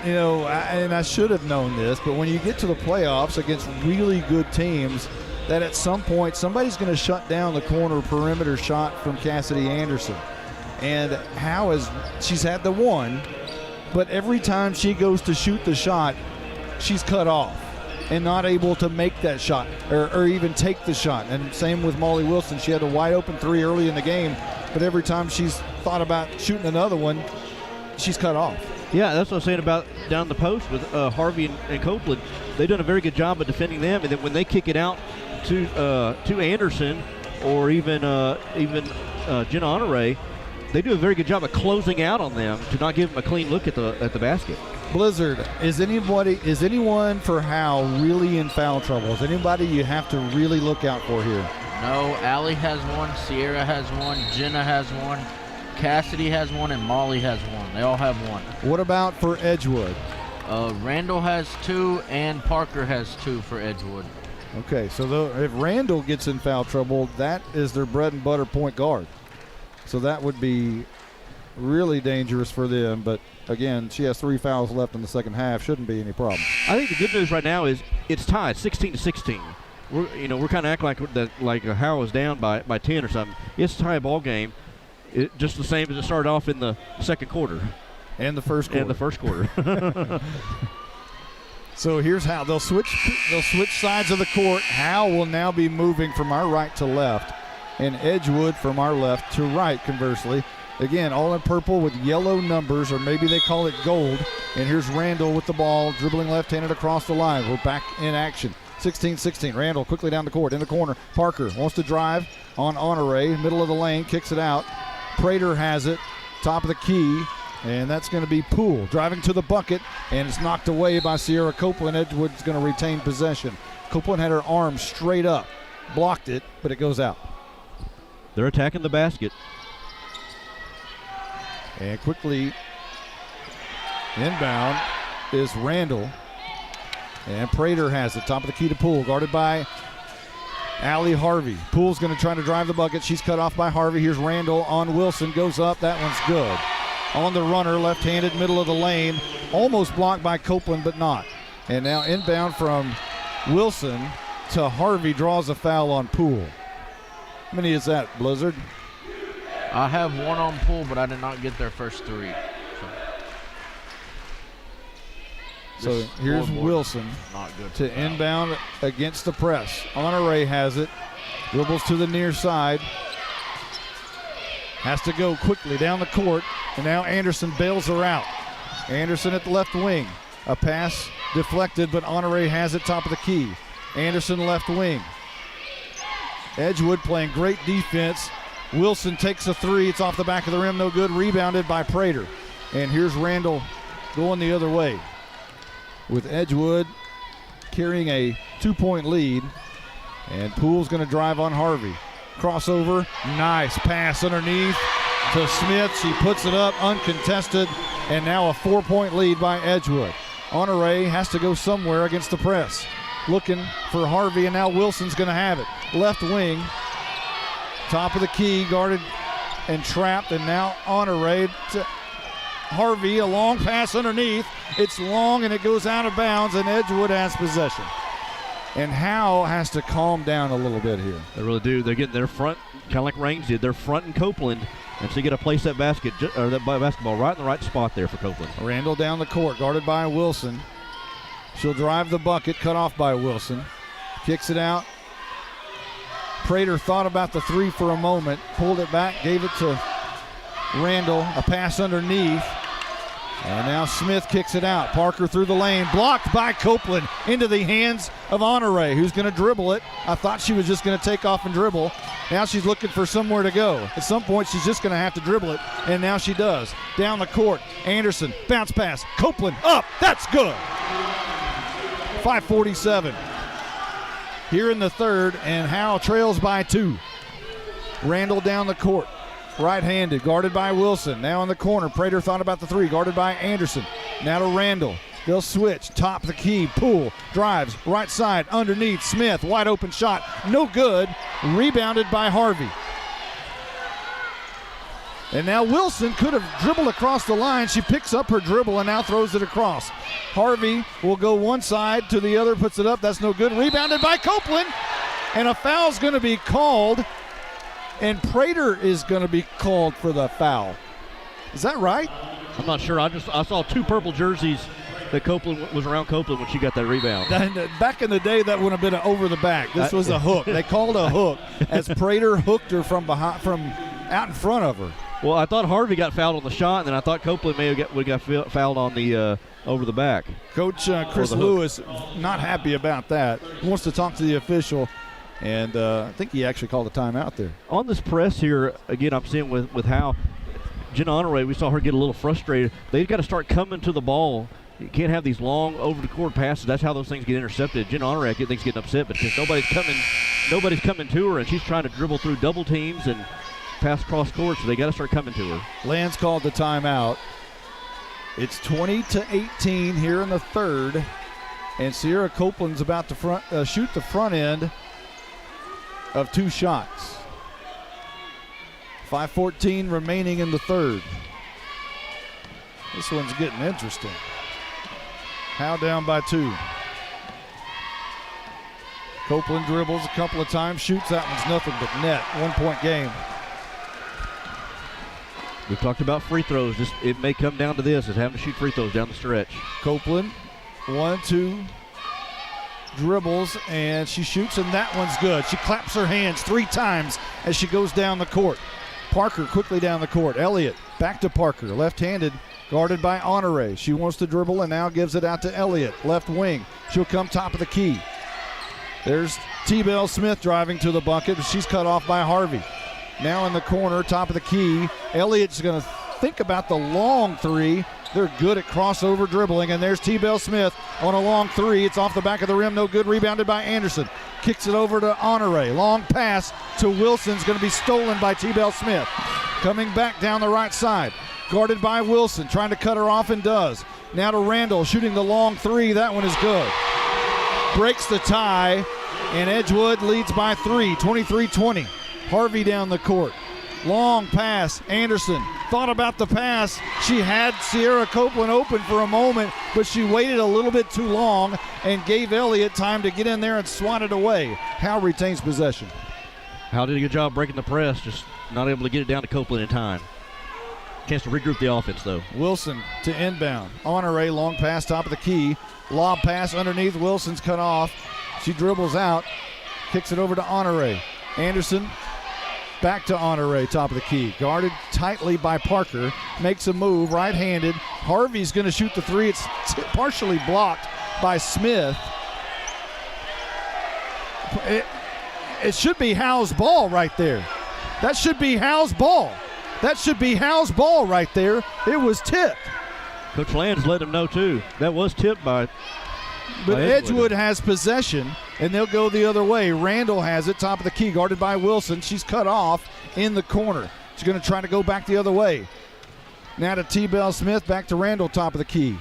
and I should have known this, but when you get to the playoffs against really good teams, that at some point somebody's going to shut down the corner perimeter shot from Cassidy Anderson. And she's had the one, but every time she goes to shoot the shot, she's cut off and not able to make that shot or even take the shot. And same with Molly Wilson. She had a wide open 3 early in the game, but every time she's thought about shooting another one, she's cut off. Yeah, that's what I'm saying about down the post with Harvey and Copeland. They've done a very good job of defending them, and then when they kick it out to Anderson or even Jenna Honore, they do a very good job of closing out on them to not give them a clean look at the basket. Blizzard, is anyone for Howe really in foul trouble? Is anybody you have to really look out for here? No, Allie has 1, Sierra has 1, Jenna has 1, Cassidy has 1, and Molly has 1. They all have 1. What about for Edgewood? Randall has 2, and Parker has 2 for Edgewood. Okay, so if Randall gets in foul trouble, that is their bread and butter point guard. So that would be really dangerous for them. But, again, she has 3 fouls left in the second half. Shouldn't be any problem. I think the good news right now is it's tied 16-16. We're kind of acting like Howe is down by 10 or something. It's a tie ball game. Just the same as it started off in the second quarter. And the first quarter. So here's Howe. They'll switch sides of the court. Howe will now be moving from our right to left, and Edgewood from our left to right, conversely. Again, all in purple with yellow numbers, or maybe they call it gold. And here's Randall with the ball, dribbling left-handed across the line. We're back in action. 16-16. Randall quickly down the court, in the corner. Parker wants to drive on Honore, middle of the lane, kicks it out. Prater has it, top of the key, and that's going to be Poole driving to the bucket, and it's knocked away by Sierra Copeland. Edgewood's going to retain possession. Copeland had her arm straight up, blocked it, but it goes out. They're attacking the basket. And quickly inbound is Randall, and Prater has it, top of the key to Poole, guarded by Allie Harvey. Poole's going to try to drive the bucket. She's cut off by Harvey. Here's Randall on Wilson. Goes up. That one's good. On the runner, left-handed, middle of the lane. Almost blocked by Copeland, but not. And now inbound from Wilson to Harvey, draws a foul on Poole. How many is that, Blizzard? I have 1 on Poole, but I did not get their first 3. So here's Wilson to inbound against the press. Honore has it. Dribbles to the near side. Has to go quickly down the court. And now Anderson bails her out. Anderson at the left wing. A pass deflected, but Honore has it top of the key. Anderson left wing. Edgewood playing great defense. Wilson takes a 3. It's off the back of the rim. No good. Rebounded by Prater. And here's Randall going the other way, with Edgewood carrying a 2-point lead. And Poole's going to drive on Harvey. Crossover, nice pass underneath to Smith. She puts it up uncontested, and now a 4-point lead by Edgewood. Honore has to go somewhere against the press. Looking for Harvey, and now Wilson's going to have it. Left wing, top of the key, guarded and trapped, and now Honore to Harvey, a long pass underneath. It's long and it goes out of bounds, and Edgewood has possession. And Howe has to calm down a little bit here. They really do. They're getting their front, kind of like Raines did. They're fronting Copeland, and so you got to place that basketball right in the right spot there for Copeland. Randall down the court, guarded by Wilson. She'll drive the bucket, cut off by Wilson. Kicks it out. Prater thought about the 3 for a moment, pulled it back, gave it to Randall. A pass underneath. And now Smith kicks it out. Parker through the lane, blocked by Copeland into the hands of Honore, who's going to dribble it. I thought she was just going to take off and dribble. Now she's looking for somewhere to go. At some point, she's just going to have to dribble it, and now she does. Down the court, Anderson, bounce pass. Copeland up. That's good. 5:47 here in the third, and Howe trails by 2. Randall down the court. Right-handed, guarded by Wilson. Now in the corner, Prater thought about the 3, guarded by Anderson. Now to Randall. They'll switch, top of the key, Poole, drives, right side, underneath, Smith, wide open shot, no good, rebounded by Harvey. And now Wilson could have dribbled across the line. She picks up her dribble and now throws it across. Harvey will go one side to the other, puts it up, that's no good, rebounded by Copeland, and a foul's gonna be called. And Prater is going to be called for the foul. Is that right? I'm not sure. I saw 2 purple jerseys that Copeland was around Copeland when she got that rebound. Back in the day, that would have been an over the back. This was a hook. They called a hook as Prater hooked her from out in front of her. Well, I thought Harvey got fouled on the shot, and then I thought Copeland would got fouled on the over the back. Coach Chris Lewis not happy about that. He wants to talk to the official. And I think he actually called a timeout there. On this press here, again, I'm seeing with how Jenna Honore, we saw her get a little frustrated. They've got to start coming to the ball. You can't have these long over-the-court passes. That's how those things get intercepted. Jenna Honore, I think, is getting upset because nobody's coming to her, and she's trying to dribble through double teams and pass cross court, so they got to start coming to her. Lance called the timeout. It's 20-18 here in the third, and Sierra Copeland's about to shoot the front end of 2 shots. 5:14 remaining in the third. This one's getting interesting. Howe down by 2. Copeland dribbles a couple of times, shoots. That one's nothing but net. 1-point game. We've talked about free throws. It may come down to this, is having to shoot free throws down the stretch. Copeland, 1-2. Dribbles, and she shoots, and that one's good. She claps her hands 3 times as she goes down the court. Parker quickly down the court. Elliott back to Parker, left-handed, guarded by Honore. She wants to dribble and now gives it out to Elliott, left wing. She'll come top of the key. There's T-Bell Smith driving to the bucket, but she's cut off by Harvey. Now in the corner, top of the key. Elliott's going to think about the long 3. They're good at crossover dribbling, and there's T-Bell Smith on a long 3. It's off the back of the rim, no good, rebounded by Anderson. Kicks it over to Honore. Long pass to Wilson's going to be stolen by T-Bell Smith. Coming back down the right side, guarded by Wilson, trying to cut her off and does. Now to Randall, shooting the long 3. That one is good. Breaks the tie, and Edgewood leads by 3, 23-20. Harvey down the court. Long pass, Anderson thought about the pass. She had Sierra Copeland open for a moment, but she waited a little bit too long and gave Elliott time to get in there and swat it away. Howe retains possession. Howe did a good job breaking the press, just not able to get it down to Copeland in time. Chance to regroup the offense, though. Wilson to inbound. Honore, long pass, top of the key. Lob pass underneath. Wilson's cut off. She dribbles out, kicks it over to Honore. Anderson back to Honore, top of the key. Guarded tightly by Parker. Makes a move, right-handed. Harvey's going to shoot the 3. It's partially blocked by Smith. It should be Howe's ball right there. That should be Howe's ball. That should be Howe's ball right there. It was tipped. Coach Land's let him know, too. That was tipped by But Edgewood has possession, and they'll go the other way. Randall has it, top of the key, guarded by Wilson. She's cut off in the corner. She's going to try to go back the other way. Now to T-Bell Smith, back to Randall, top of the key.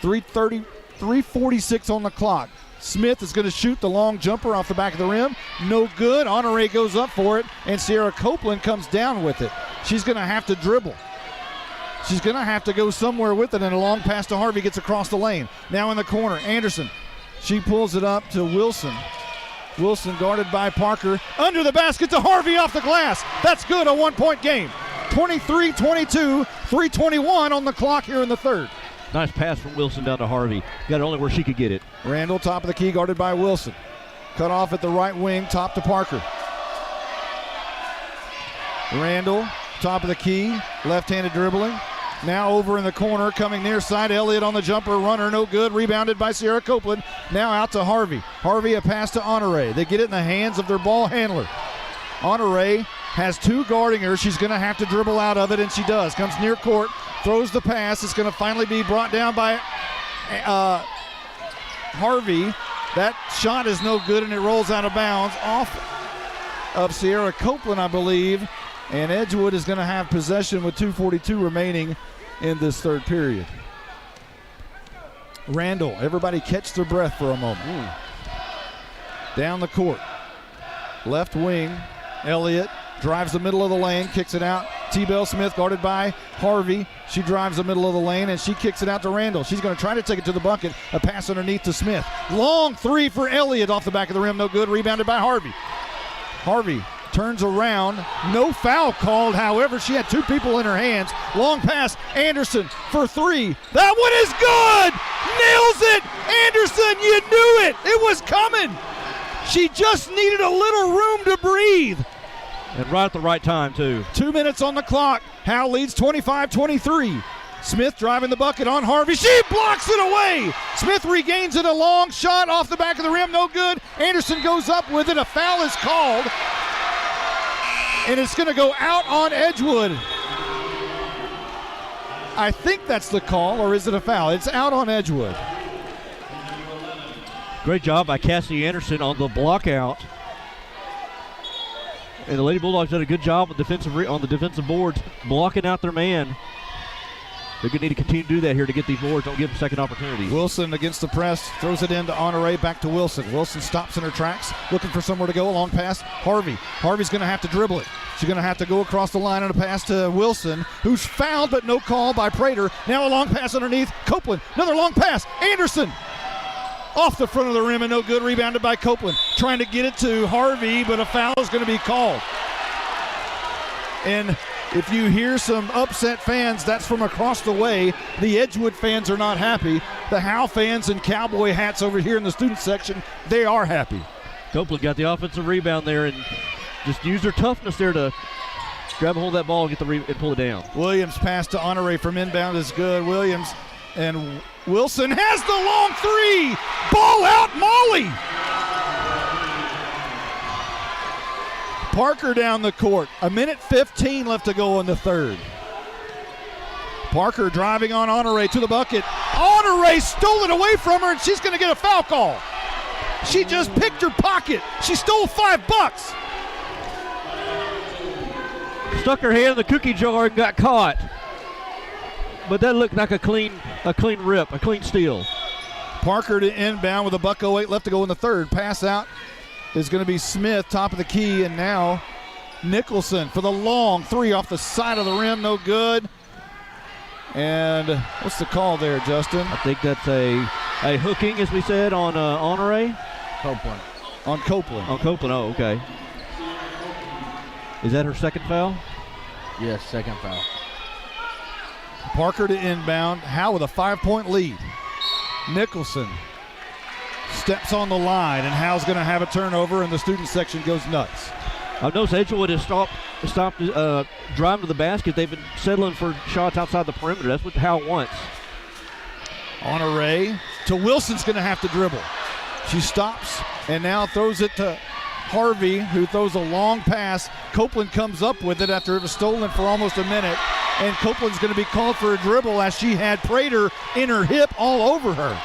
3:46 on the clock. Smith is going to shoot the long jumper off the back of the rim. No good. Honore goes up for it, and Sierra Copeland comes down with it. She's going to have to dribble. She's going to have to go somewhere with it, and a long pass to Harvey gets across the lane. Now in the corner, Anderson. She pulls it up to Wilson. Wilson guarded by Parker. Under the basket to Harvey off the glass. That's good, a 1-point game. 23-22, 3:21 on the clock here in the third. Nice pass from Wilson down to Harvey. Got it only where she could get it. Randall, top of the key, guarded by Wilson. Cut off at the right wing, top to Parker. Randall, top of the key, left-handed dribbling. Now over in the corner, coming near side. Elliott on the jumper, runner, no good. Rebounded by Sierra Copeland. Now out to Harvey. Harvey, a pass to Honore. They get it in the hands of their ball handler. Honore has two guarding her. She's going to have to dribble out of it, and she does. Comes near court, throws the pass. It's going to finally be brought down by Harvey. That shot is no good, and it rolls out of bounds off of Sierra Copeland, I believe. And Edgewood is going to have possession with 2:42 remaining in this third period. Randall, everybody catch their breath for a moment. Down the court. Left wing, Elliott drives the middle of the lane, kicks it out. T-Bell Smith guarded by Harvey. She drives the middle of the lane, and she kicks it out to Randall. She's going to try to take it to the bucket. A pass underneath to Smith. Long three for Elliott off the back of the rim. No good. Rebounded by Harvey. Harvey turns around. No foul called. However, she had two people in her hands. Long pass. Anderson for three. That one is good. Nails it. Anderson, you knew it. It was coming. She just needed a little room to breathe. And right at the right time, too. 2 minutes on the clock. Howe leads 25-23. Smith driving the bucket on Harvey. She blocks it away. Smith regains it. A long shot off the back of the rim. No good. Anderson goes up with it. A foul is called. And it's going to go out on Edgewood. I think that's the call, or is it a foul? It's out on Edgewood. Great job by Cassie Anderson on the block out. And the Lady Bulldogs did a good job on the defensive boards, blocking out their man. They're going to need to continue to do that here to get these boards. Don't give them second opportunities. Wilson against the press, throws it into Honore, back to Wilson. Wilson stops in her tracks, looking for somewhere to go. A long pass, Harvey. Harvey's going to have to dribble it. She's going to have to go across the line on a pass to Wilson, who's fouled but no call by Prater. Now a long pass underneath. Copeland, another long pass. Anderson off the front of the rim and no good. Rebounded by Copeland. Trying to get it to Harvey, but a foul is going to be called. And if you hear some upset fans, that's from across the way. The Edgewood fans are not happy. The Howe fans and cowboy hats over here in the student section, they are happy. Copeland got the offensive rebound there and just used her toughness there to grab a hold of that ball and and pull it down. Williams pass to Honore from inbound is good. Williams and Wilson has the long three. Ball out, Molly. Parker down the court. 1:15 left to go in the third. Parker driving on Honore to the bucket. Honore stole it away from her, and she's going to get a foul call. She just picked her pocket. She stole $5. Stuck her hand in the cookie jar and got caught. But that looked like a clean rip, a clean steal. Parker to inbound with $1:08 left to go in the third. Pass out is going to be Smith, top of the key, and now Nicholson for the long three off the side of the rim, no good. And what's the call there, Justin? I think that's a hooking, as we said, on Honore. Copeland. On Copeland. On Copeland, oh, okay. Is that her second foul? Yes, second foul. Parker to inbound. Howe with a 5-point lead. Nicholson steps on the line, and Howe's going to have a turnover, and the student section goes nuts. I've noticed Edgewood has stopped driving to the basket. They've been settling for shots outside the perimeter. That's what Howe wants. Honore to Wilson's going to have to dribble. She stops and now throws it to Harvey, who throws a long pass. Copeland comes up with it after it was stolen for almost a minute, and Copeland's going to be called for a dribble as she had Prater in her hip all over her.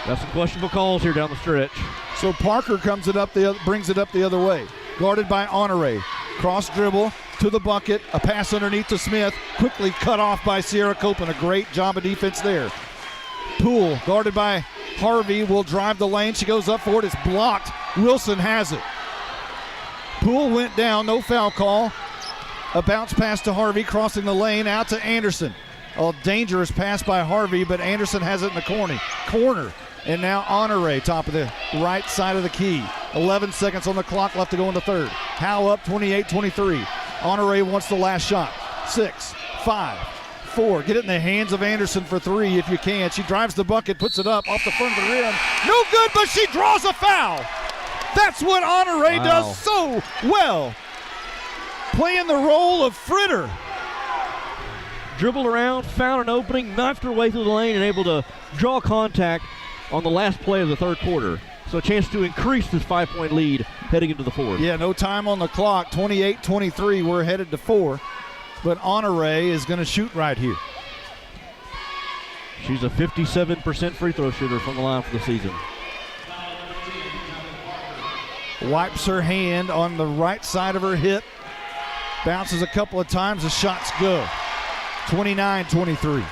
Got some questionable calls here down the stretch. So Parker brings it up the other way. Guarded by Honore. Cross dribble to the bucket. A pass underneath to Smith. Quickly cut off by Sierra Copeland. A great job of defense there. Poole, guarded by Harvey, will drive the lane. She goes up for it. It's blocked. Wilson has it. Poole went down. No foul call. A bounce pass to Harvey, crossing the lane out to Anderson. A dangerous pass by Harvey, but Anderson has it in the corner. And now Honore, top of the right side of the key. 11 seconds on the clock left to go in the third. Howe up 28-23. Honore wants the last shot. 6, 5, 4. Get it in the hands of Anderson for three if you can. She drives the bucket, puts it up off the front of the rim. No good, but she draws a foul. That's what Honore does so well. playing the role of Fritter. Dribbled around, found an opening, knifed her way through the lane, and able to draw contact on the last play of the third quarter. So a chance to increase this 5-point lead heading into the fourth. Yeah, no time on the clock. 28-23. We're headed to 4. But Honore is going to shoot right here. She's a 57% free throw shooter from the line for the season. Wipes her hand on the right side of her hip. Bounces a couple of times. The shots go. 29-23.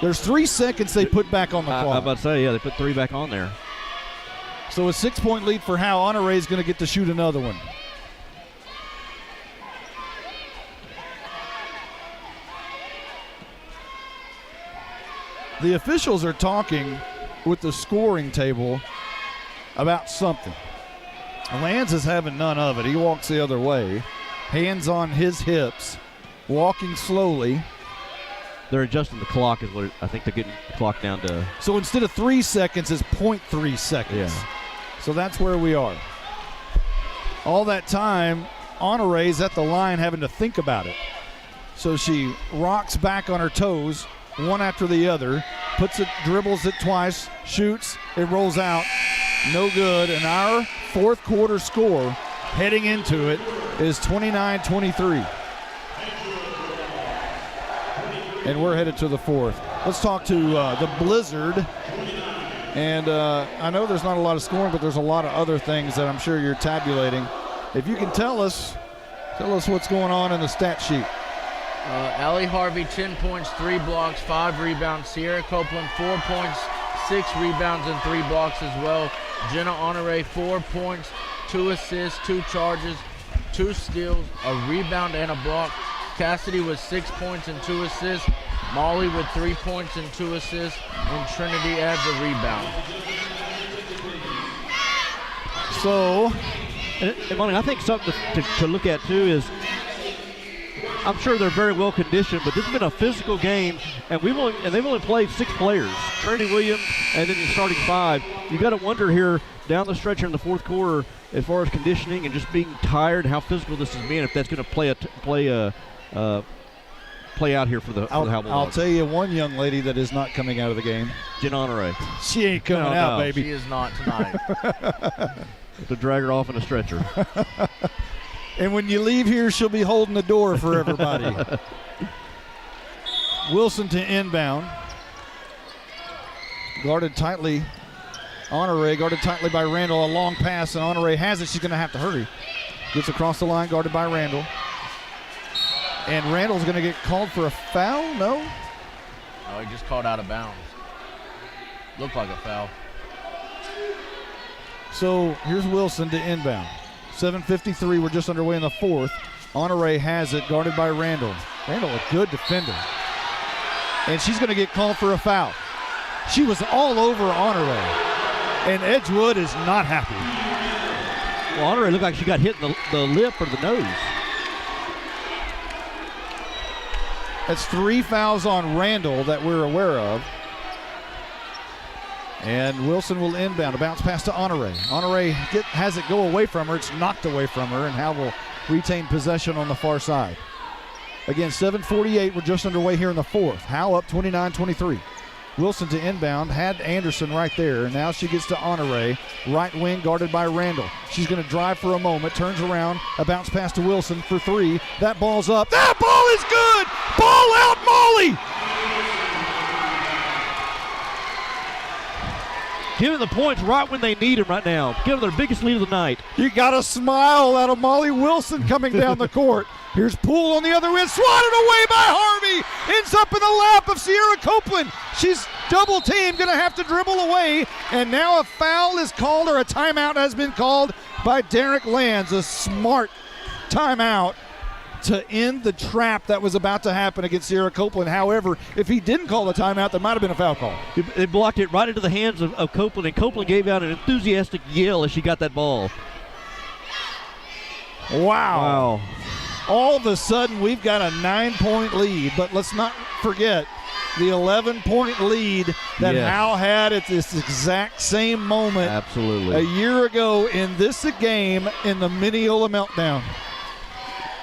There's 3 seconds they put back on the clock. I was about to say, yeah, they put 3 back on there. So a 6-point lead for Howe. Honore is going to get to shoot another one. The officials are talking with the scoring table about something. Lands is having none of it. He walks the other way, hands on his hips, walking slowly. They're adjusting the clock is what I think they're getting the clock down to. So instead of 3 seconds, it's 0.3 seconds. Yeah. So that's where we are. All that time, Honore's at the line having to think about it. So she rocks back on her toes, one after the other, puts it, dribbles it twice, shoots, it rolls out, no good. And our fourth quarter score heading into it is 29-23. And we're headed to the fourth. Let's talk to the Blizzard. And I know there's not a lot of scoring, but there's a lot of other things that I'm sure you're tabulating. If you can tell us what's going on in the stat sheet. Allie Harvey, 10 points, 3 blocks, 5 rebounds. Sierra Copeland, 4 points, 6 rebounds, and 3 blocks as well. Jenna Honore, 4 points, 2 assists, 2 charges, 2 steals, a rebound, and a block. Cassidy with 6 points and 2 assists. Molly with 3 points and 2 assists. And Trinity adds a rebound. So, and Monty, I think something to look at too is, I'm sure they're very well conditioned, but this has been a physical game, and they've only played 6 players, Trinity Williams, and then the starting 5. You got to wonder here down the stretch here in the fourth quarter, as far as conditioning and just being tired, how physical this has been. If that's going to play out here for the Howe Bulldogs. I'll tell you one young lady that is not coming out of the game. Jen Honore. She ain't coming out, baby. She is not tonight. To drag her off in a stretcher. And when you leave here, she'll be holding the door for everybody. Wilson to inbound. Guarded tightly. Honore guarded tightly by Randall. A long pass, and Honore has it. She's going to have to hurry. Gets across the line, guarded by Randall. And Randall's going to get called for a foul? No? Oh, he just called out of bounds. Looked like a foul. So here's Wilson to inbound. 7:53, we're just underway in the fourth. Honore has it, guarded by Randall. Randall, a good defender. And she's going to get called for a foul. She was all over Honore. And Edgewood is not happy. Well, Honore looked like she got hit in the lip or the nose. That's 3 fouls on Randall that we're aware of. And Wilson will inbound. A bounce pass to Honore. Honore has it go away from her. It's knocked away from her, and Howe will retain possession on the far side. Again, 7:48. We're just underway here in the fourth. Howe up 29-23. Wilson to inbound. Had Anderson right there. And now she gets to Honore. Right wing guarded by Randall. She's going to drive for a moment. Turns around. A bounce pass to Wilson for 3. That ball's up. That ball is good. Ball out, Molly. Giving the points right when they need them right now. Giving their biggest lead of the night. You got a smile out of Molly Wilson coming down the court. Here's Poole on the other end, swatted away by Harvey. Ends up in the lap of Sierra Copeland. She's double teamed, going to have to dribble away. And now a foul is called, or a timeout has been called by Derek Lands. A smart timeout to end the trap that was about to happen against Sierra Copeland. However, if he didn't call the timeout, there might have been a foul call. They blocked it right into the hands of Copeland, and Copeland gave out an enthusiastic yell as she got that ball. Wow. All of a sudden, we've got a 9-point lead, but let's not forget, the 11-point lead that Howe had at this exact same moment a year ago in this game in the Mineola meltdown.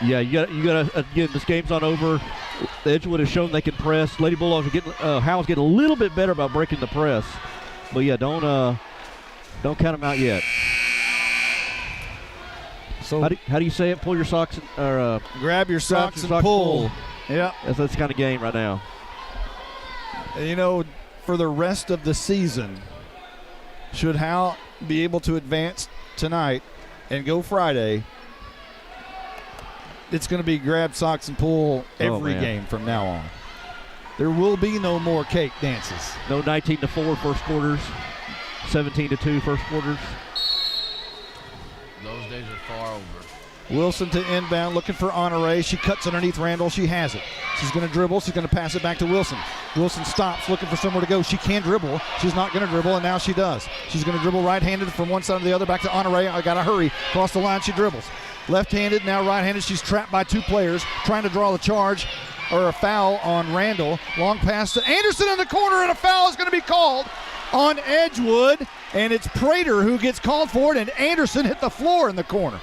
Yeah, you got to again. This game's not over. Edgewood has shown they can press. Lady Bulldogs are getting. Howe's getting a little bit better about breaking the press, but yeah, don't count them out yet. So how do you say it? Pull your socks or grab your socks and pull. Yeah, that's the kind of game right now. You know, for the rest of the season, should Howe be able to advance tonight and go Friday, it's going to be grab socks and pull every game from now on. There will be no more cake dances. No 19-4 first quarters, 17-2 first quarters. Those days are far over. Wilson to inbound, looking for Honore. She cuts underneath Randall. She has it. She's going to dribble. She's going to pass it back to Wilson. Wilson stops, looking for somewhere to go. She can dribble. She's not going to dribble, and now she does. She's going to dribble right-handed from one side to the other, back to Honore. I got to hurry. Across the line, she dribbles. Left-handed, now right-handed. She's trapped by two players, trying to draw the charge or a foul on Randall. Long pass to Anderson in the corner, and a foul is going to be called on Edgewood, and it's Prater who gets called for it, and Anderson hit the floor in the corner.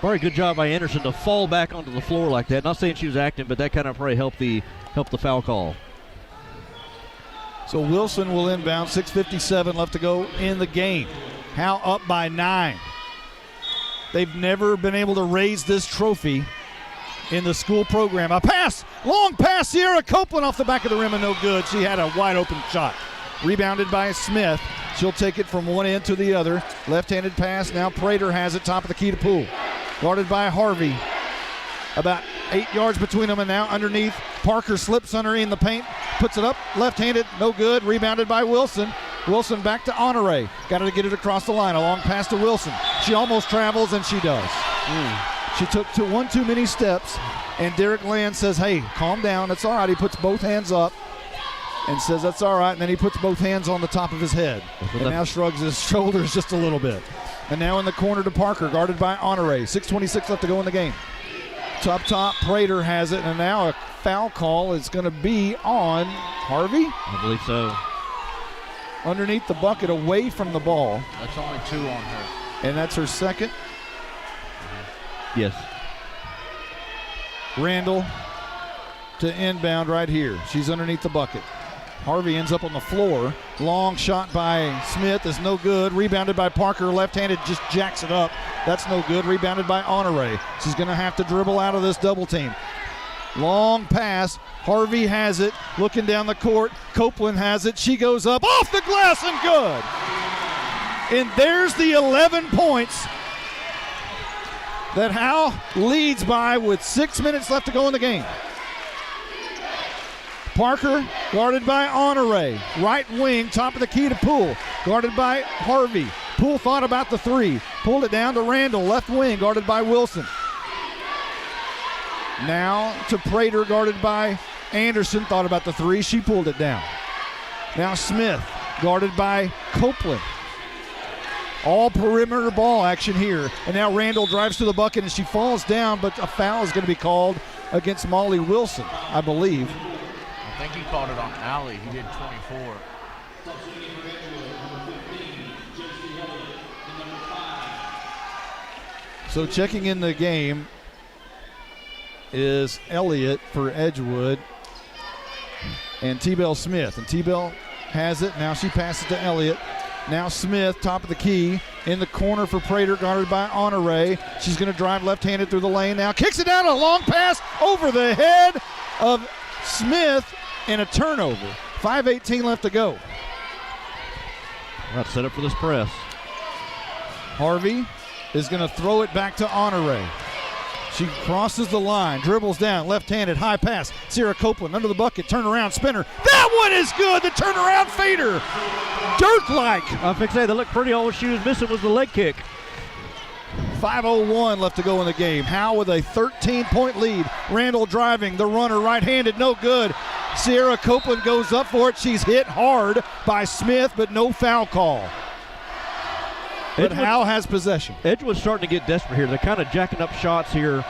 Very good job by Anderson to fall back onto the floor like that. Not saying she was acting, but that kind of probably helped the foul call. So Wilson will inbound. 6:57 left to go in the game. Howe up by 9. They've never been able to raise this trophy in the school program. A pass, long pass, Sierra Copeland off the back of the rim and no good. She had a wide open shot. Rebounded by Smith. She'll take it from one end to the other. Left-handed pass. Now Prater has it, top of the key to Poole. Guarded by Harvey. About 8 yards between them, and now underneath. Parker slips under in the paint. Puts it up. Left-handed. No good. Rebounded by Wilson. Wilson back to Honore. Got to get it across the line. A long pass to Wilson. She almost travels, and she does. She took one too many steps, and Derek Land says, hey, calm down. That's all right. He puts both hands up and says that's all right, and then he puts both hands on the top of his head and now shrugs his shoulders just a little bit. And now in the corner to Parker, guarded by Honore. 6:26 left to go in the game. Top, Prater has it, and now a foul call is going to be on Harvey? I believe so. Underneath the bucket, away from the ball. That's only 2 on her. And that's her second. Yes. Randall to inbound right here. She's underneath the bucket. Harvey ends up on the floor. Long shot by Smith is no good. Rebounded by Parker. Left-handed just jacks it up. That's no good. Rebounded by Honore. She's going to have to dribble out of this double team. Long pass. Harvey has it. Looking down the court. Copeland has it. She goes up off the glass and good. And there's the 11 points that Howe leads by with 6 minutes left to go in the game. Parker guarded by Honore. Right wing, top of the key to Poole. Guarded by Harvey. Poole thought about the three. Pulled it down to Randall. Left wing, guarded by Wilson. Now to Prater, guarded by Anderson. Thought about the three. She pulled it down. Now Smith, guarded by Copeland. All perimeter ball action here. And now Randall drives to the bucket and she falls down, but a foul is going to be called against Molly Wilson, I believe. I think he called it on Allie. He did 24. So checking in the game is Elliott for Edgewood and T-Bell Smith. And T-Bell has it. Now she passes to Elliott. Now Smith, top of the key, in the corner for Prater, guarded by Honore. She's going to drive left-handed through the lane. Now kicks it down, a long pass over the head of Smith, and a turnover. 5:18 left to go. Let's set up for this press. Harvey is going to throw it back to Honore. She crosses the line, dribbles down, left-handed, high pass. Sierra Copeland under the bucket, turn around, spinner. That one is good, the turnaround fader. Dirt-like. I think they look pretty. All she was missing was the leg kick. 5:01 left to go in the game. Howe with a 13-point lead. Randall driving, the runner right-handed, no good. Sierra Copeland goes up for it. She's hit hard by Smith, but no foul call. But Howe has possession. Edgewood's starting to get desperate here. They're kind of jacking up shots here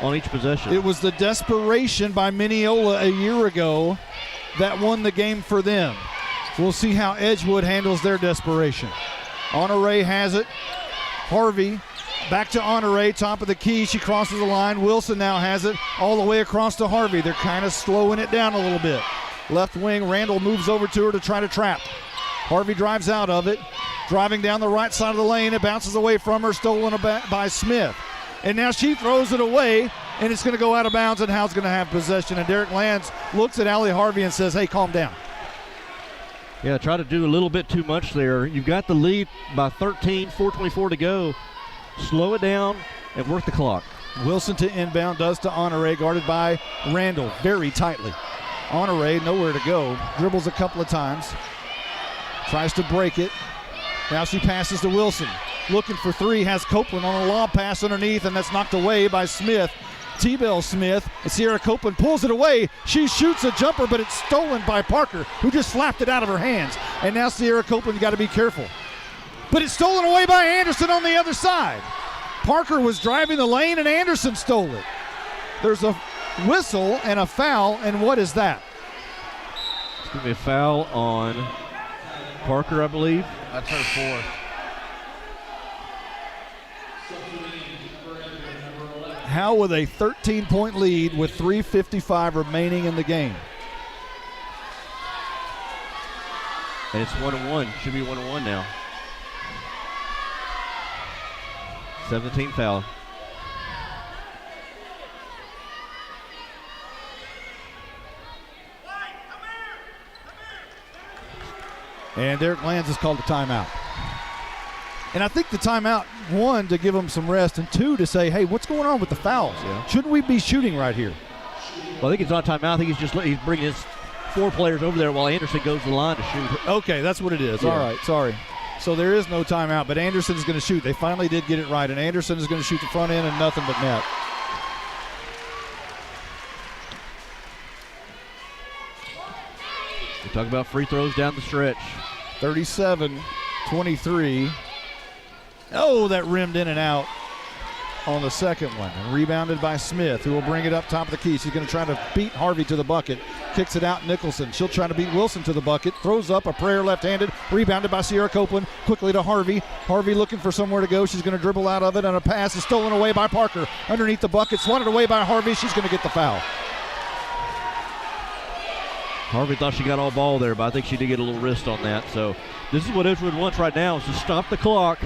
on each possession. It was the desperation by Mineola a year ago that won the game for them. We'll see how Edgewood handles their desperation. Honore has it. Harvey back to Honore, top of the key. She crosses the line. Wilson now has it all the way across to Harvey. They're kind of slowing it down a little bit. Left wing, Randall moves over to her to try to trap. Harvey drives out of it. Driving down the right side of the lane. It bounces away from her, stolen by Smith. And now she throws it away, and it's going to go out of bounds, and Howe's going to have possession. And Derek Lands looks at Allie Harvey and says, hey, calm down. Yeah, try to do a little bit too much there. You've got the lead by 13, 4:24 to go. Slow it down and work the clock. Wilson to inbound, does to Honore, guarded by Randall very tightly. Honore, nowhere to go. Dribbles a couple of times. Tries to break it. Now she passes to Wilson. Looking for three, has Copeland on a lob pass underneath, and that's knocked away by Smith. T-Bell Smith, and Sierra Copeland pulls it away. She shoots a jumper, but it's stolen by Parker, who just slapped it out of her hands. And now Sierra Copeland got to be careful. But it's stolen away by Anderson on the other side. Parker was driving the lane, and Anderson stole it. There's a whistle and a foul, and what is that? It's going to be a foul on Parker, I believe. That's her fourth. Howe with a 13-point lead with 3:55 remaining in the game. And it's 1-1. Should be 1-1 now. 17 foul. And Derek Lands has called a timeout. And I think the timeout, one, to give them some rest, and two, to say, hey, what's going on with the fouls? Yeah. Shouldn't we be shooting right here? Well, I think it's not timeout. I think he's bringing his four players over there while Anderson goes to the line to shoot. Okay, that's what it is. Yeah. All right, sorry. So there is no timeout, but Anderson is going to shoot. They finally did get it right, and Anderson is going to shoot the front end and nothing but net. We talk about free throws down the stretch. 37-23. Oh, that rimmed in and out on the second one. And rebounded by Smith, who will bring it up top of the key. She's going to try to beat Harvey to the bucket. Kicks it out Nicholson. She'll try to beat Wilson to the bucket. Throws up a prayer left-handed. Rebounded by Sierra Copeland. Quickly to Harvey. Harvey looking for somewhere to go. She's going to dribble out of it, and a pass is stolen away by Parker. Underneath the bucket. Swatted away by Harvey. She's going to get the foul. Harvey thought she got all ball there, but I think she did get a little wrist on that. So this is what Edgewood wants right now, is to stop the clock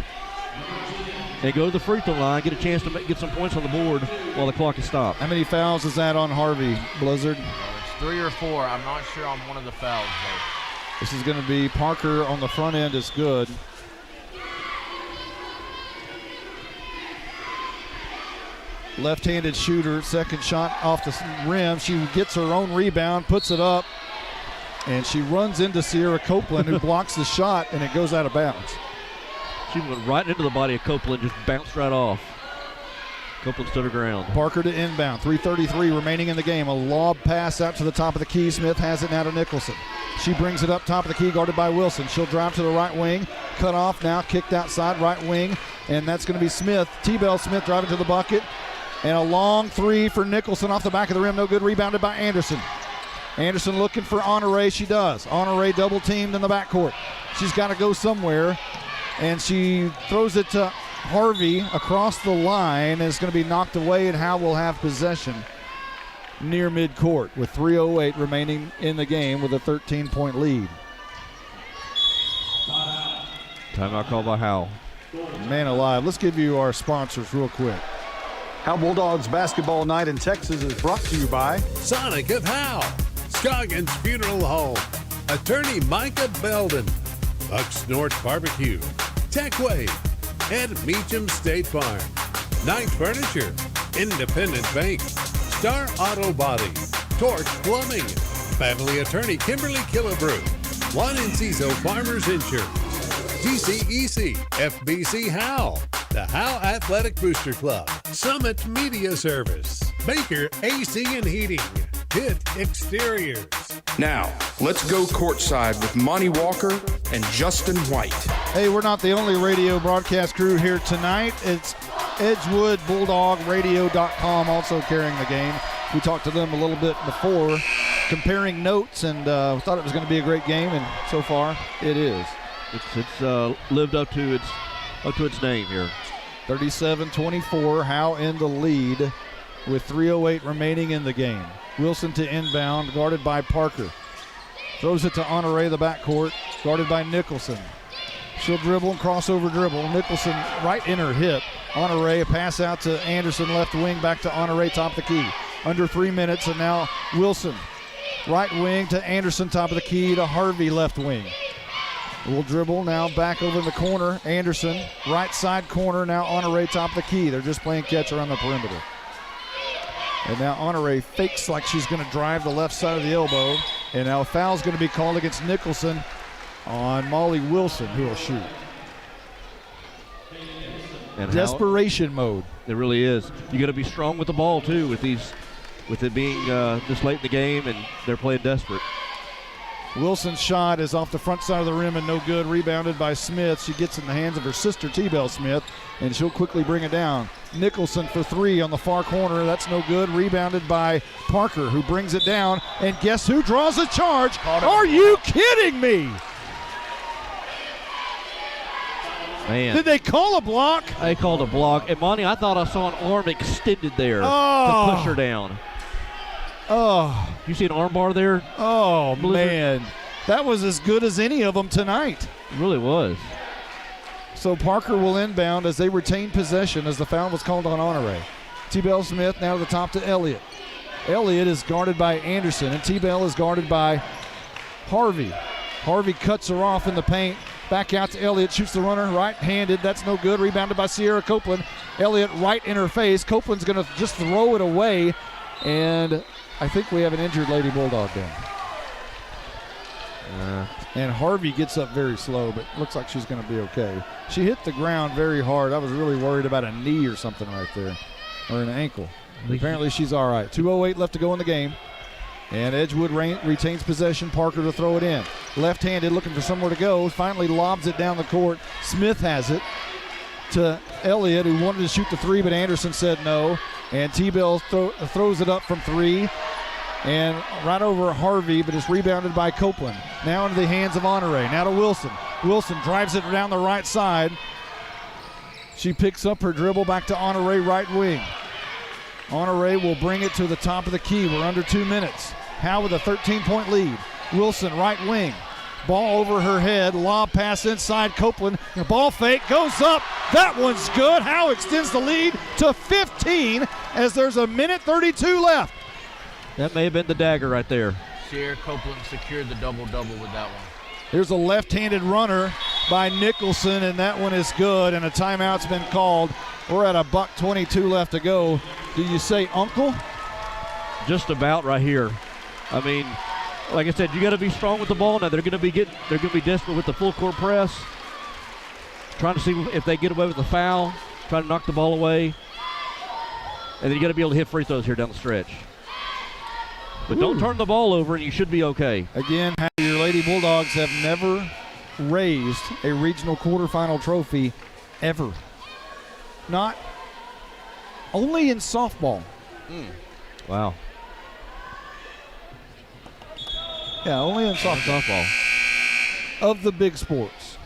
and go to the free throw line, get a chance to get some points on the board while the clock is stopped. How many fouls is that on Harvey, Blizzard? It's 3 or 4. I'm not sure on one of the fouls, though. This is going to be Parker on the front end is good. Left-handed shooter, second shot off the rim. She gets her own rebound, puts it up, and she runs into Sierra Copeland, who blocks the shot, and it goes out of bounds. She went right into the body of Copeland, just bounced right off. Copeland stood her ground. Parker to inbound, 3:33 remaining in the game. A lob pass out to the top of the key. Smith has it now to Nicholson. She brings it up top of the key, guarded by Wilson. She'll drive to the right wing. Cut off now, kicked outside right wing, and that's going to be Smith. T-Bell Smith driving to the bucket. And a long three for Nicholson off the back of the rim. No good. Rebounded by Anderson. Anderson looking for Honore. She does. Honore double teamed in the backcourt. She's got to go somewhere. And she throws it to Harvey across the line. And it's going to be knocked away, and Howe will have possession near midcourt with 3:08 remaining in the game with a 13-point lead. Timeout called by Howe. Man alive. Let's give you our sponsors real quick. Howe Bulldogs Basketball Night in Texas is brought to you by Sonic of Howe, Scoggins Funeral Home, Attorney Micah Belden, Bucks North Barbecue, Techway, and Meacham State Farm, Knight Furniture, Independent Bank, Star Auto Body, Torch Plumbing, Family Attorney Kimberly Killebrew, Juan Enciso Farmers Insurance, GCEC, FBC Howe, the Howe Athletic Booster Club, Summit Media Service, Baker AC and Heating, Pitt Exteriors. Now, let's go courtside with Monty Walker and Justin White. Hey, we're not the only radio broadcast crew here tonight. It's Edgewood Bulldog Radio.com also carrying the game. We talked to them a little bit before, comparing notes, and we thought it was going to be a great game, and so far it is. It's lived up to its name here. 37-24, Howe in the lead with 3:08 remaining in the game. Wilson to inbound, guarded by Parker. Throws it to Honore, the backcourt, guarded by Nicholson. She'll dribble and crossover dribble. Nicholson right in her hip. Honore, a pass out to Anderson, left wing, back to Honore, top of the key. Under 3 minutes, and now Wilson, right wing to Anderson, top of the key, to Harvey, left wing. We'll dribble now back over in the corner. Anderson, right side corner, now Honore, top of the key. They're just playing catch around the perimeter. And now Honore fakes like she's going to drive the left side of the elbow. And now a foul's going to be called against Nicholson on Molly Wilson, who will shoot. And desperation mode. It really is. You got to be strong with the ball too, with it being this late in the game, and they're playing desperate. Wilson's shot is off the front side of the rim and no good. Rebounded by Smith. She gets in the hands of her sister, T-Bell Smith, and she'll quickly bring it down. Nicholson for three on the far corner. That's no good. Rebounded by Parker, who brings it down. And guess who draws a charge? Are you kidding me? Man. Did they call a block? They called a block. And Monty, I thought I saw an arm extended there to push her down. Oh. You see an arm bar there? Oh, man. That was as good as any of them tonight. It really was. So Parker will inbound as they retain possession as the foul was called on Honore. T-Bell Smith now to the top to Elliott. Elliott is guarded by Anderson, and T-Bell is guarded by Harvey. Harvey cuts her off in the paint. Back out to Elliott, shoots the runner, right-handed. That's no good. Rebounded by Sierra Copeland. Elliott right in her face. Copeland's going to just throw it away, and I think we have an injured Lady Bulldog down. And Harvey gets up very slow, but looks like she's going to be okay. She hit the ground very hard. I was really worried about a knee or something right there, or an ankle. Apparently she's all right. 2:08 left to go in the game. And Edgewood retains possession. Parker to throw it in. Left-handed, looking for somewhere to go. Finally lobs it down the court. Smith has it to Elliott, who wanted to shoot the three, but Anderson said no. And T-Bell throws it up from three. And right over Harvey, but it's rebounded by Copeland. Now into the hands of Honore. Now to Wilson. Wilson drives it down the right side. She picks up her dribble back to Honore, right wing. Honore will bring it to the top of the key. We're under 2 minutes. Howe with a 13-point lead. Wilson, right wing. Ball over her head. Lob pass inside Copeland. The ball fake goes up. That one's good. Howe extends the lead to 15 as there's a minute 32 left. That may have been the dagger right there. Sierra Copeland secured the double-double with that one. Here's a left-handed runner by Nicholson, and that one is good, and a timeout's been called. We're at $1:22 left to go. Do you say uncle? Just about right here. I mean, like I said, you got to be strong with the ball. Now they're going to be desperate with the full court press, trying to see if they get away with the foul, trying to knock the ball away, and then you got to be able to hit free throws here down the stretch. But don't turn the ball over, and you should be okay. Again, your Lady Bulldogs have never raised a regional quarterfinal trophy ever. Not only in softball. Wow. Yeah, only in softball. Of the big sports.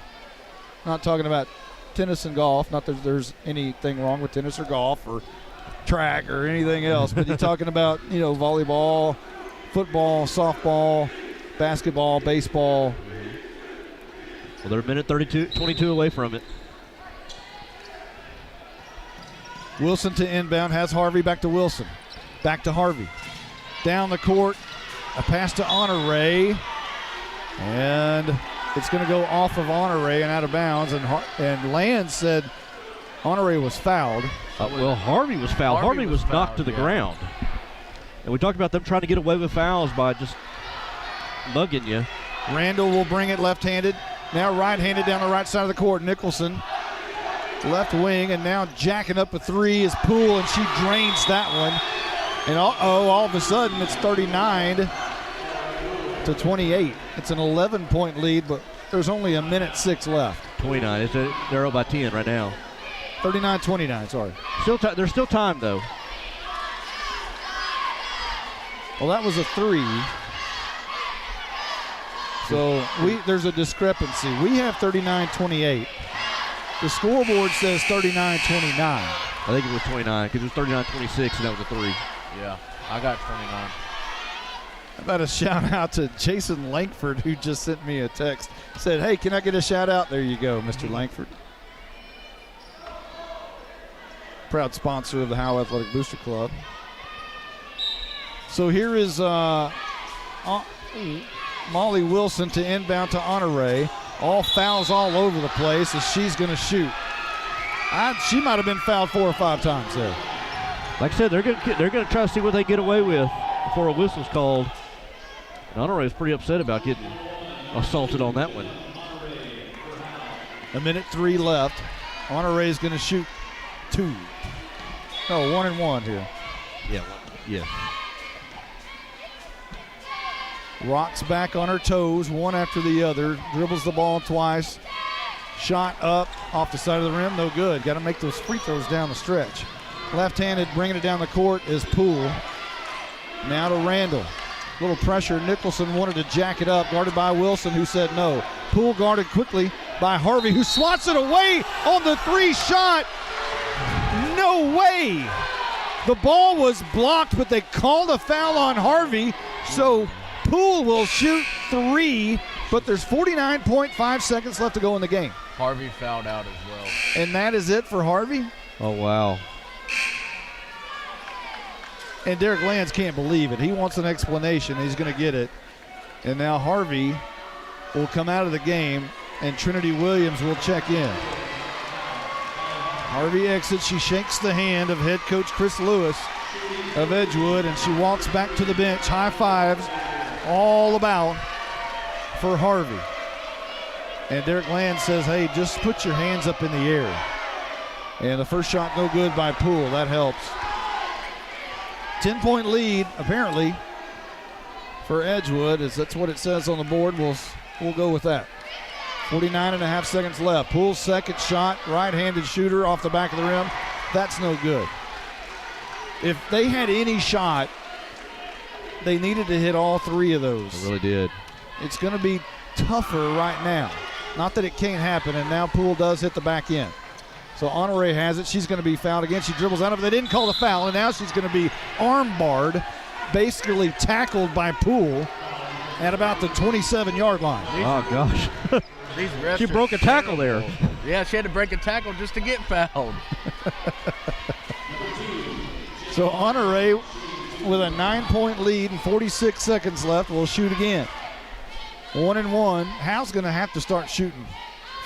Not talking about tennis and golf. Not that there's anything wrong with tennis or golf or track or anything else, but you're talking about, volleyball, football, softball, basketball, baseball. Well, they're a minute 22 away from it. Wilson to inbound, has Harvey, back to Wilson. Back to Harvey. Down the court, a pass to Honore. And it's going to go off of Honore and out of bounds. And Land said Honore was fouled. Well, Harvey was fouled. Harvey was knocked to the ground. And we talked about them trying to get away with fouls by just mugging you. Randall will bring it left-handed. Now right-handed down the right side of the court. Nicholson, left wing, and now jacking up a three is Poole, and she drains that one. And all of a sudden it's 39-28. It's an 11-point lead, but there's only a minute 6 left. 29. They're up by 10 right now. 39-29, sorry. There's still time, though. Well, that was a 3. So there's a discrepancy. We have 39-28. The scoreboard says 39-29. I think it was 29 because it was 39-26, and that was a 3. Yeah, I got 29. How about a shout out to Jason Langford, who just sent me a text. Said, hey, can I get a shout out? There you go, Mr. Langford. Proud sponsor of the Howe Athletic Booster Club. So here is Molly Wilson to inbound to Honore. All fouls all over the place as she's going to shoot. She might have been fouled 4 or 5 times there. Like I said, they're going to try to see what they get away with before a whistle's called. And Honore was pretty upset about getting assaulted on that one. 1:03 left. Honore is going to shoot 2. No, 1 and 1 here. Yeah. Rocks back on her toes, one after the other. Dribbles the ball twice. Shot up off the side of the rim, no good. Got to make those free throws down the stretch. Left-handed, bringing it down the court is Poole. Now to Randall. Little pressure. Nicholson wanted to jack it up, guarded by Wilson, who said no. Poole guarded quickly by Harvey, who swats it away on the 3 shot. No way. The ball was blocked, but they called a foul on Harvey, so Poole will shoot 3, but there's 49.5 seconds left to go in the game. Harvey fouled out as well. And that is it for Harvey? Oh, wow. And Derek Lands can't believe it. He wants an explanation. He's going to get it. And now Harvey will come out of the game, and Trinity Williams will check in. Harvey exits. She shakes the hand of head coach Chris Lewis of Edgewood, and she walks back to the bench. High fives all about for Harvey. And Derek Land says, hey, just put your hands up in the air. And the first shot no good by Poole. That helps. 10-point lead, apparently, for Edgewood, as that's what it says on the board. We'll go with that. 49.5 seconds left. Poole's second shot, right-handed shooter off the back of the rim. That's no good. If they had any shot, they needed to hit all 3 of those. They really did. It's going to be tougher right now. Not that it can't happen, and now Poole does hit the back end. So Honore has it. She's going to be fouled again. She dribbles out of it. They didn't call the foul, and now she's going to be arm barred, basically tackled by Poole at about the 27-yard line. Oh, gosh. These refs She broke a tackle terrible. there. Yeah, she had to break a tackle just to get fouled. So Honore, with a 9-point lead and 46 seconds left, will shoot again. 1 and 1. Howe's going to have to start shooting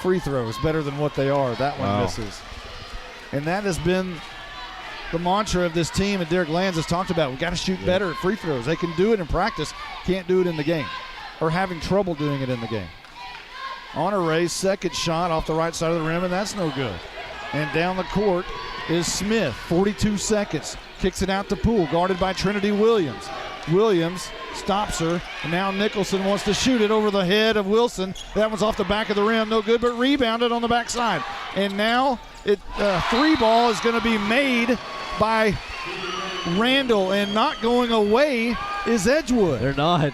free throws better than what they are. That one misses. And that has been the mantra of this team, and Derek Lands has talked about. We've got to shoot better at free throws. They can do it in practice, can't do it in the game, or having trouble doing it in the game. Honore's second shot off the right side of the rim, and that's no good. And down the court is Smith, 42 seconds. Kicks it out to Poole, guarded by Trinity Williams. Williams stops her, and now Nicholson wants to shoot it over the head of Wilson. That one's off the back of the rim, no good, but rebounded on the backside. And now three ball is going to be made by Randall, and not going away is Edgewood. They're not.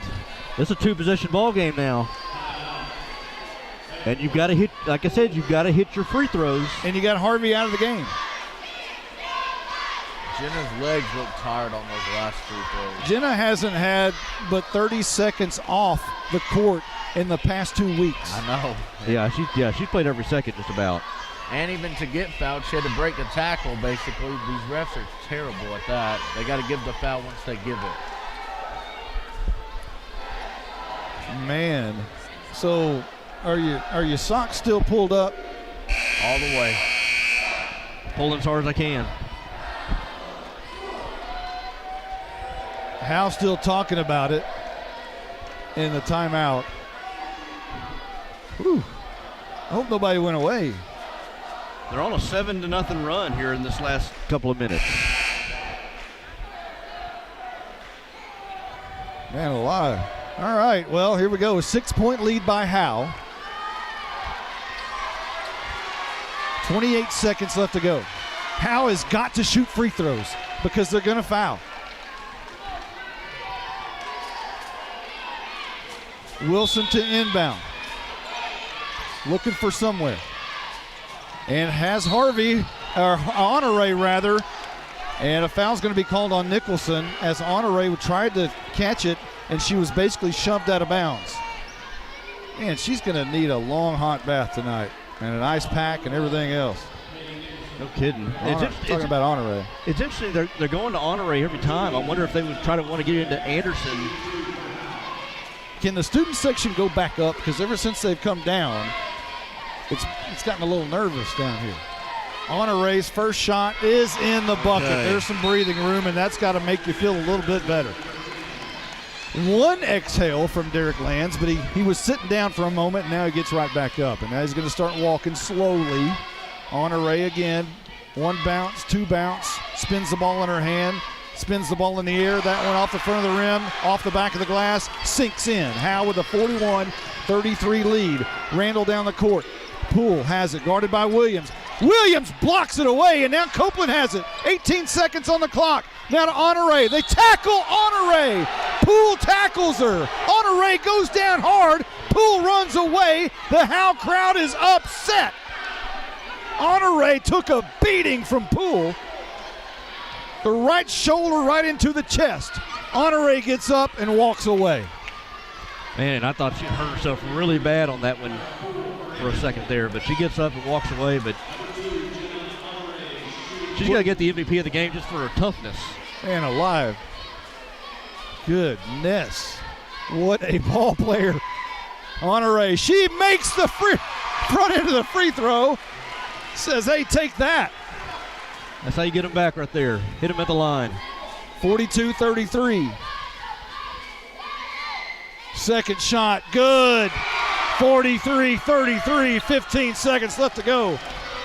It's a 2-possession ball game now. And you've got to hit, like I said, you've got to hit your free throws. And you got Harvey out of the game. Jenna's legs look tired on those last free throws. Jenna hasn't had but 30 seconds off the court in the past 2 weeks. I know. Yeah, she's played every second just about. And even to get fouled, she had to break a tackle, basically. These refs are terrible at that. They got to give the foul once they give it. Man. So are your socks still pulled up? All the way. Pulling as hard as I can. Howe still talking about it in the timeout. Whew. I hope nobody went away. They're on a 7-0 run here in this last couple of minutes. Man alive. All right, well, here we go. A 6-point lead by Howe. 28 seconds left to go. Howe has got to shoot free throws because they're going to foul. Wilson to inbound. Looking for somewhere. And has Harvey, or Honore rather, and a foul's going to be called on Nicholson as Honore tried to catch it, and she was basically shoved out of bounds. Man, she's going to need a long hot bath tonight and an ice pack and everything else. No kidding. Talking about Honore. It's interesting. They're going to Honore every time. I wonder if they would try to want to get into Anderson. Can the student section go back up? Because ever since they've come down, it's gotten a little nervous down here. Honore's first shot is in the bucket. Okay. There's some breathing room, and that's got to make you feel a little bit better. One exhale from Derek Lands, but he was sitting down for a moment, and now he gets right back up. And now he's going to start walking slowly. Honore again. One bounce, two bounce. Spins the ball in her hand. Spins the ball in the air. That one off the front of the rim, off the back of the glass, sinks in. Howe with a 41-33 lead. Randall down the court. Poole has it, guarded by Williams. Williams blocks it away, and now Copeland has it. 18 seconds on the clock. Now to Honore. They tackle Honore. Poole tackles her. Honore goes down hard. Poole runs away. The Howe crowd is upset. Honore took a beating from Poole. The right shoulder right into the chest. Honore gets up and walks away. Man, I thought she hurt herself really bad on that one for a second there, but she gets up and walks away, but she's got to get the MVP of the game just for her toughness. Man alive. Goodness. What a ball player. Honore, she makes the front end of the free throw. Says, hey, take that. That's how you get them back right there. Hit them at the line. 42-33. Second shot, good. 43-33, 15 seconds left to go.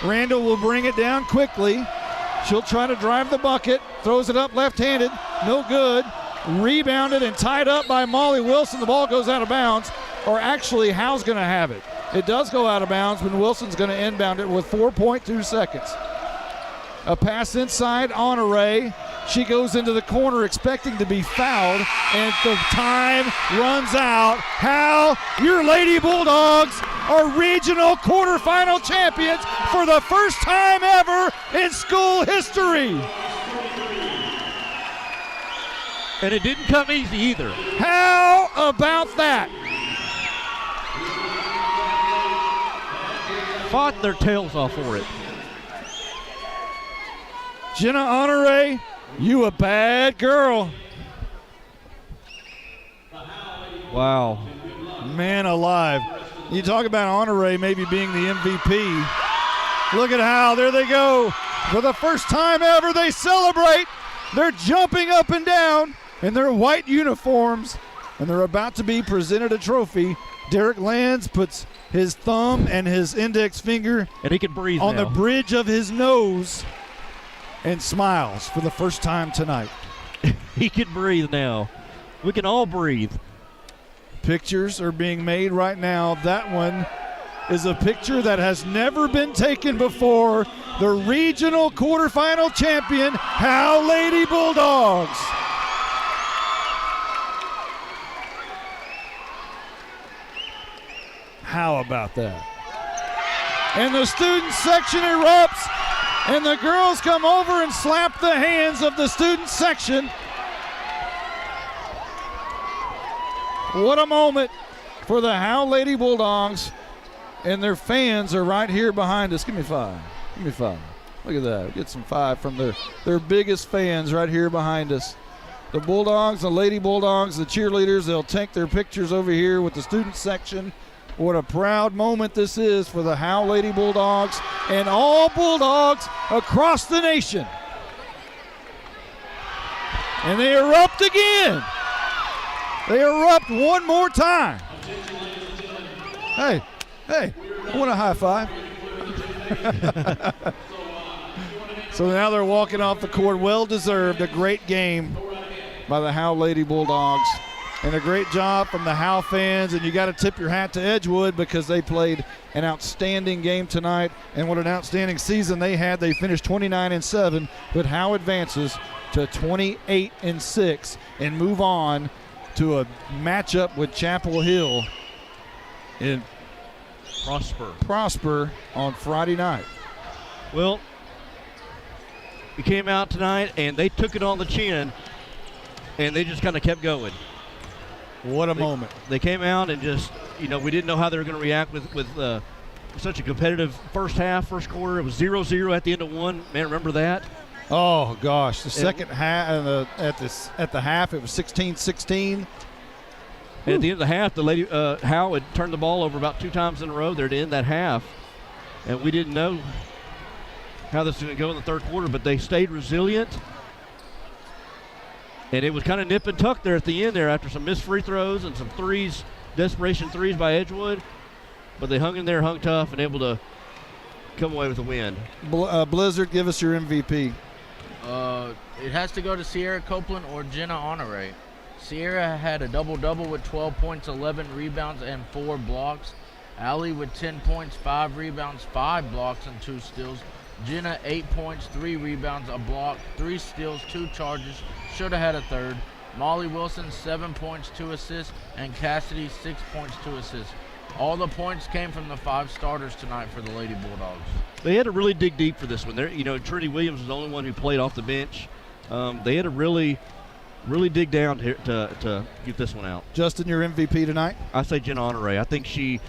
Randall will bring it down quickly. She'll try to drive the bucket. Throws it up left-handed. No good. Rebounded and tied up by Molly Wilson. The ball goes out of bounds. Or actually, Howe's going to have it. It does go out of bounds when Wilson's going to inbound it with 4.2 seconds. A pass inside, Honore. She goes into the corner expecting to be fouled, and the time runs out. Howe, your Lady Bulldogs are regional quarterfinal champions for the first time ever in school history. And it didn't come easy either. How about that? Fought their tails off for it. Jenna Honore, you a bad girl. Wow. Man alive. You talk about Honore maybe being the MVP. Look at Howe, there they go. For the first time ever, they celebrate. They're jumping up and down in their white uniforms, and they're about to be presented a trophy. Derek Lands puts his thumb and his index finger and he can breathe on now. the bridge of his nose and smiles for the first time tonight. He can breathe now. We can all breathe. Pictures are being made right now. That one is a picture that has never been taken before. The regional quarterfinal champion, Howe Lady Bulldogs. How about that? And the student section erupts, and the girls come over and slap the hands of the student section. What a moment for the Howe Lady Bulldogs, and their fans are right here behind us. Give me five. Give me five. Look at that. Get some five from their biggest fans right here behind us. The Bulldogs, the Lady Bulldogs, the cheerleaders, they'll take their pictures over here with the student section. What a proud moment this is for the Howe Lady Bulldogs and all Bulldogs across the nation. And they erupt again. They erupt one more time. Hey, I want a high five. So now they're walking off the court. Well deserved. A great game by the Howe Lady Bulldogs. And a great job from the Howe fans, and you got to tip your hat to Edgewood because they played an outstanding game tonight, and what an outstanding season they had. They finished 29-7, but Howe advances to 28-6 and move on to a matchup with Chapel Hill in Prosper on Friday night. Well, we came out tonight, and they took it on the chin, and they just kind of kept going. What a moment. They came out and just, we didn't know how they were going to react with such a competitive first quarter. It was 0-0 at the end of one. Man, remember that? Oh, gosh. The second half, at the half, it was 16-16. And at the end of the half, the lady Howe had turned the ball over about 2 times in a row there to end that half. And we didn't know how this was going to go in the third quarter, but they stayed resilient. And it was kind of nip and tuck there at the end there after some missed free throws and some threes, desperation threes by Edgewood. But they hung in there, hung tough, and able to come away with a win. Blizzard, give us your MVP. It has to go to Sierra Copeland or Jenna Honore. Sierra had a double-double with 12 points, 11 rebounds, and 4 blocks. Allie with 10 points, 5 rebounds, 5 blocks, and 2 steals. Jenna, 8 points, 3 rebounds, a block, 3 steals, 2 charges. Should have had a third. Molly Wilson, 7 points, 2 assists, and Cassidy, 6 points, 2 assists. All the points came from the 5 starters tonight for the Lady Bulldogs. They had to really dig deep for this one. Trinity Williams was the only one who played off the bench. They had to really dig down to get this one out. Justin, your MVP tonight? I say Jenna Honore. I think she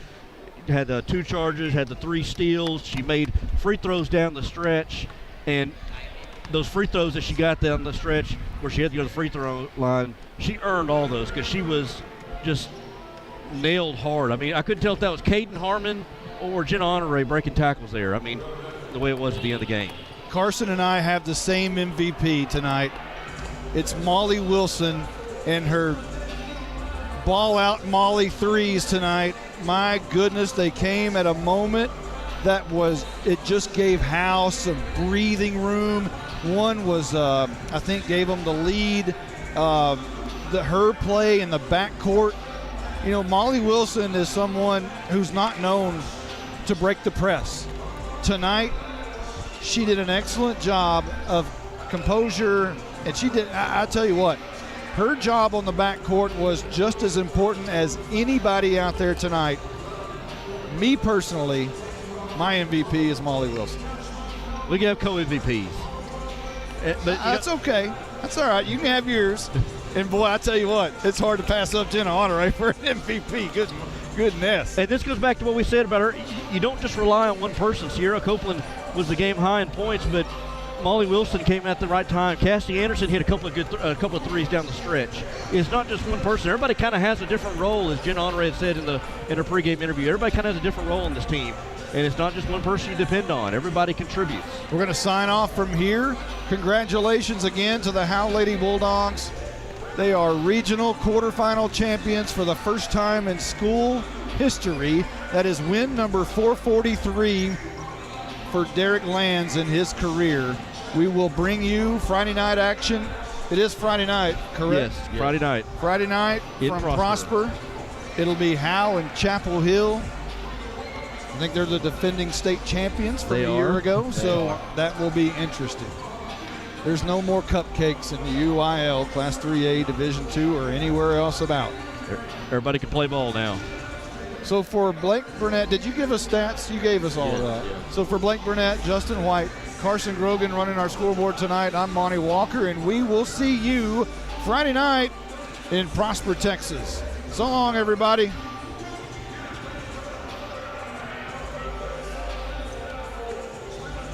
had 2 charges, had the 3 steals. She made free throws down the stretch, and those free throws that she got down the stretch where she had to go to the free throw line, she earned all those because she was just nailed hard. I mean, I couldn't tell if that was Caden Harmon or Jenna Honore breaking tackles there. I mean, the way it was at the end of the game. Carson and I have the same MVP tonight. It's Molly Wilson and her ball-out Molly threes tonight. My goodness, they came at a moment that it just gave Howe some breathing room. One was, I think, gave them the lead. Her play in the backcourt. Molly Wilson is someone who's not known to break the press. Tonight, she did an excellent job of composure, and she did, I tell you what, her job on the backcourt was just as important as anybody out there tonight. Me personally, my MVP is Molly Wilson. We can have co-MVPs. But that's okay. That's all right. You can have yours. And, boy, I tell you what, it's hard to pass up Jenna Honore for an MVP. Goodness. And this goes back to what we said about her. You don't just rely on one person. Sierra Copeland was the game high in points, but Molly Wilson came at the right time. Cassie Anderson hit a couple of threes down the stretch. It's not just one person. Everybody kind of has a different role, as Jenna Honore had said in her pregame interview. Everybody kind of has a different role in this team. And it's not just one person you depend on. Everybody contributes. We're going to sign off from here. Congratulations again to the Howe Lady Bulldogs. They are regional quarterfinal champions for the first time in school history. That is win number 443 for Derek Lands in his career. We will bring you Friday night action. It is Friday night, correct? Yes, Friday night. Friday night from Prosper. It'll be Howe and Chapel Hill. I think they're the defending state champions from a year ago, so that will be interesting. There's no more cupcakes in the UIL Class 3A Division II or anywhere else about. Everybody can play ball now. So for Blake Burnett, did you give us stats? You gave us all of that. Yeah. So for Blake Burnett, Justin White, Carson Grogan running our scoreboard tonight, I'm Monty Walker, and we will see you Friday night in Prosper, Texas. So long, everybody.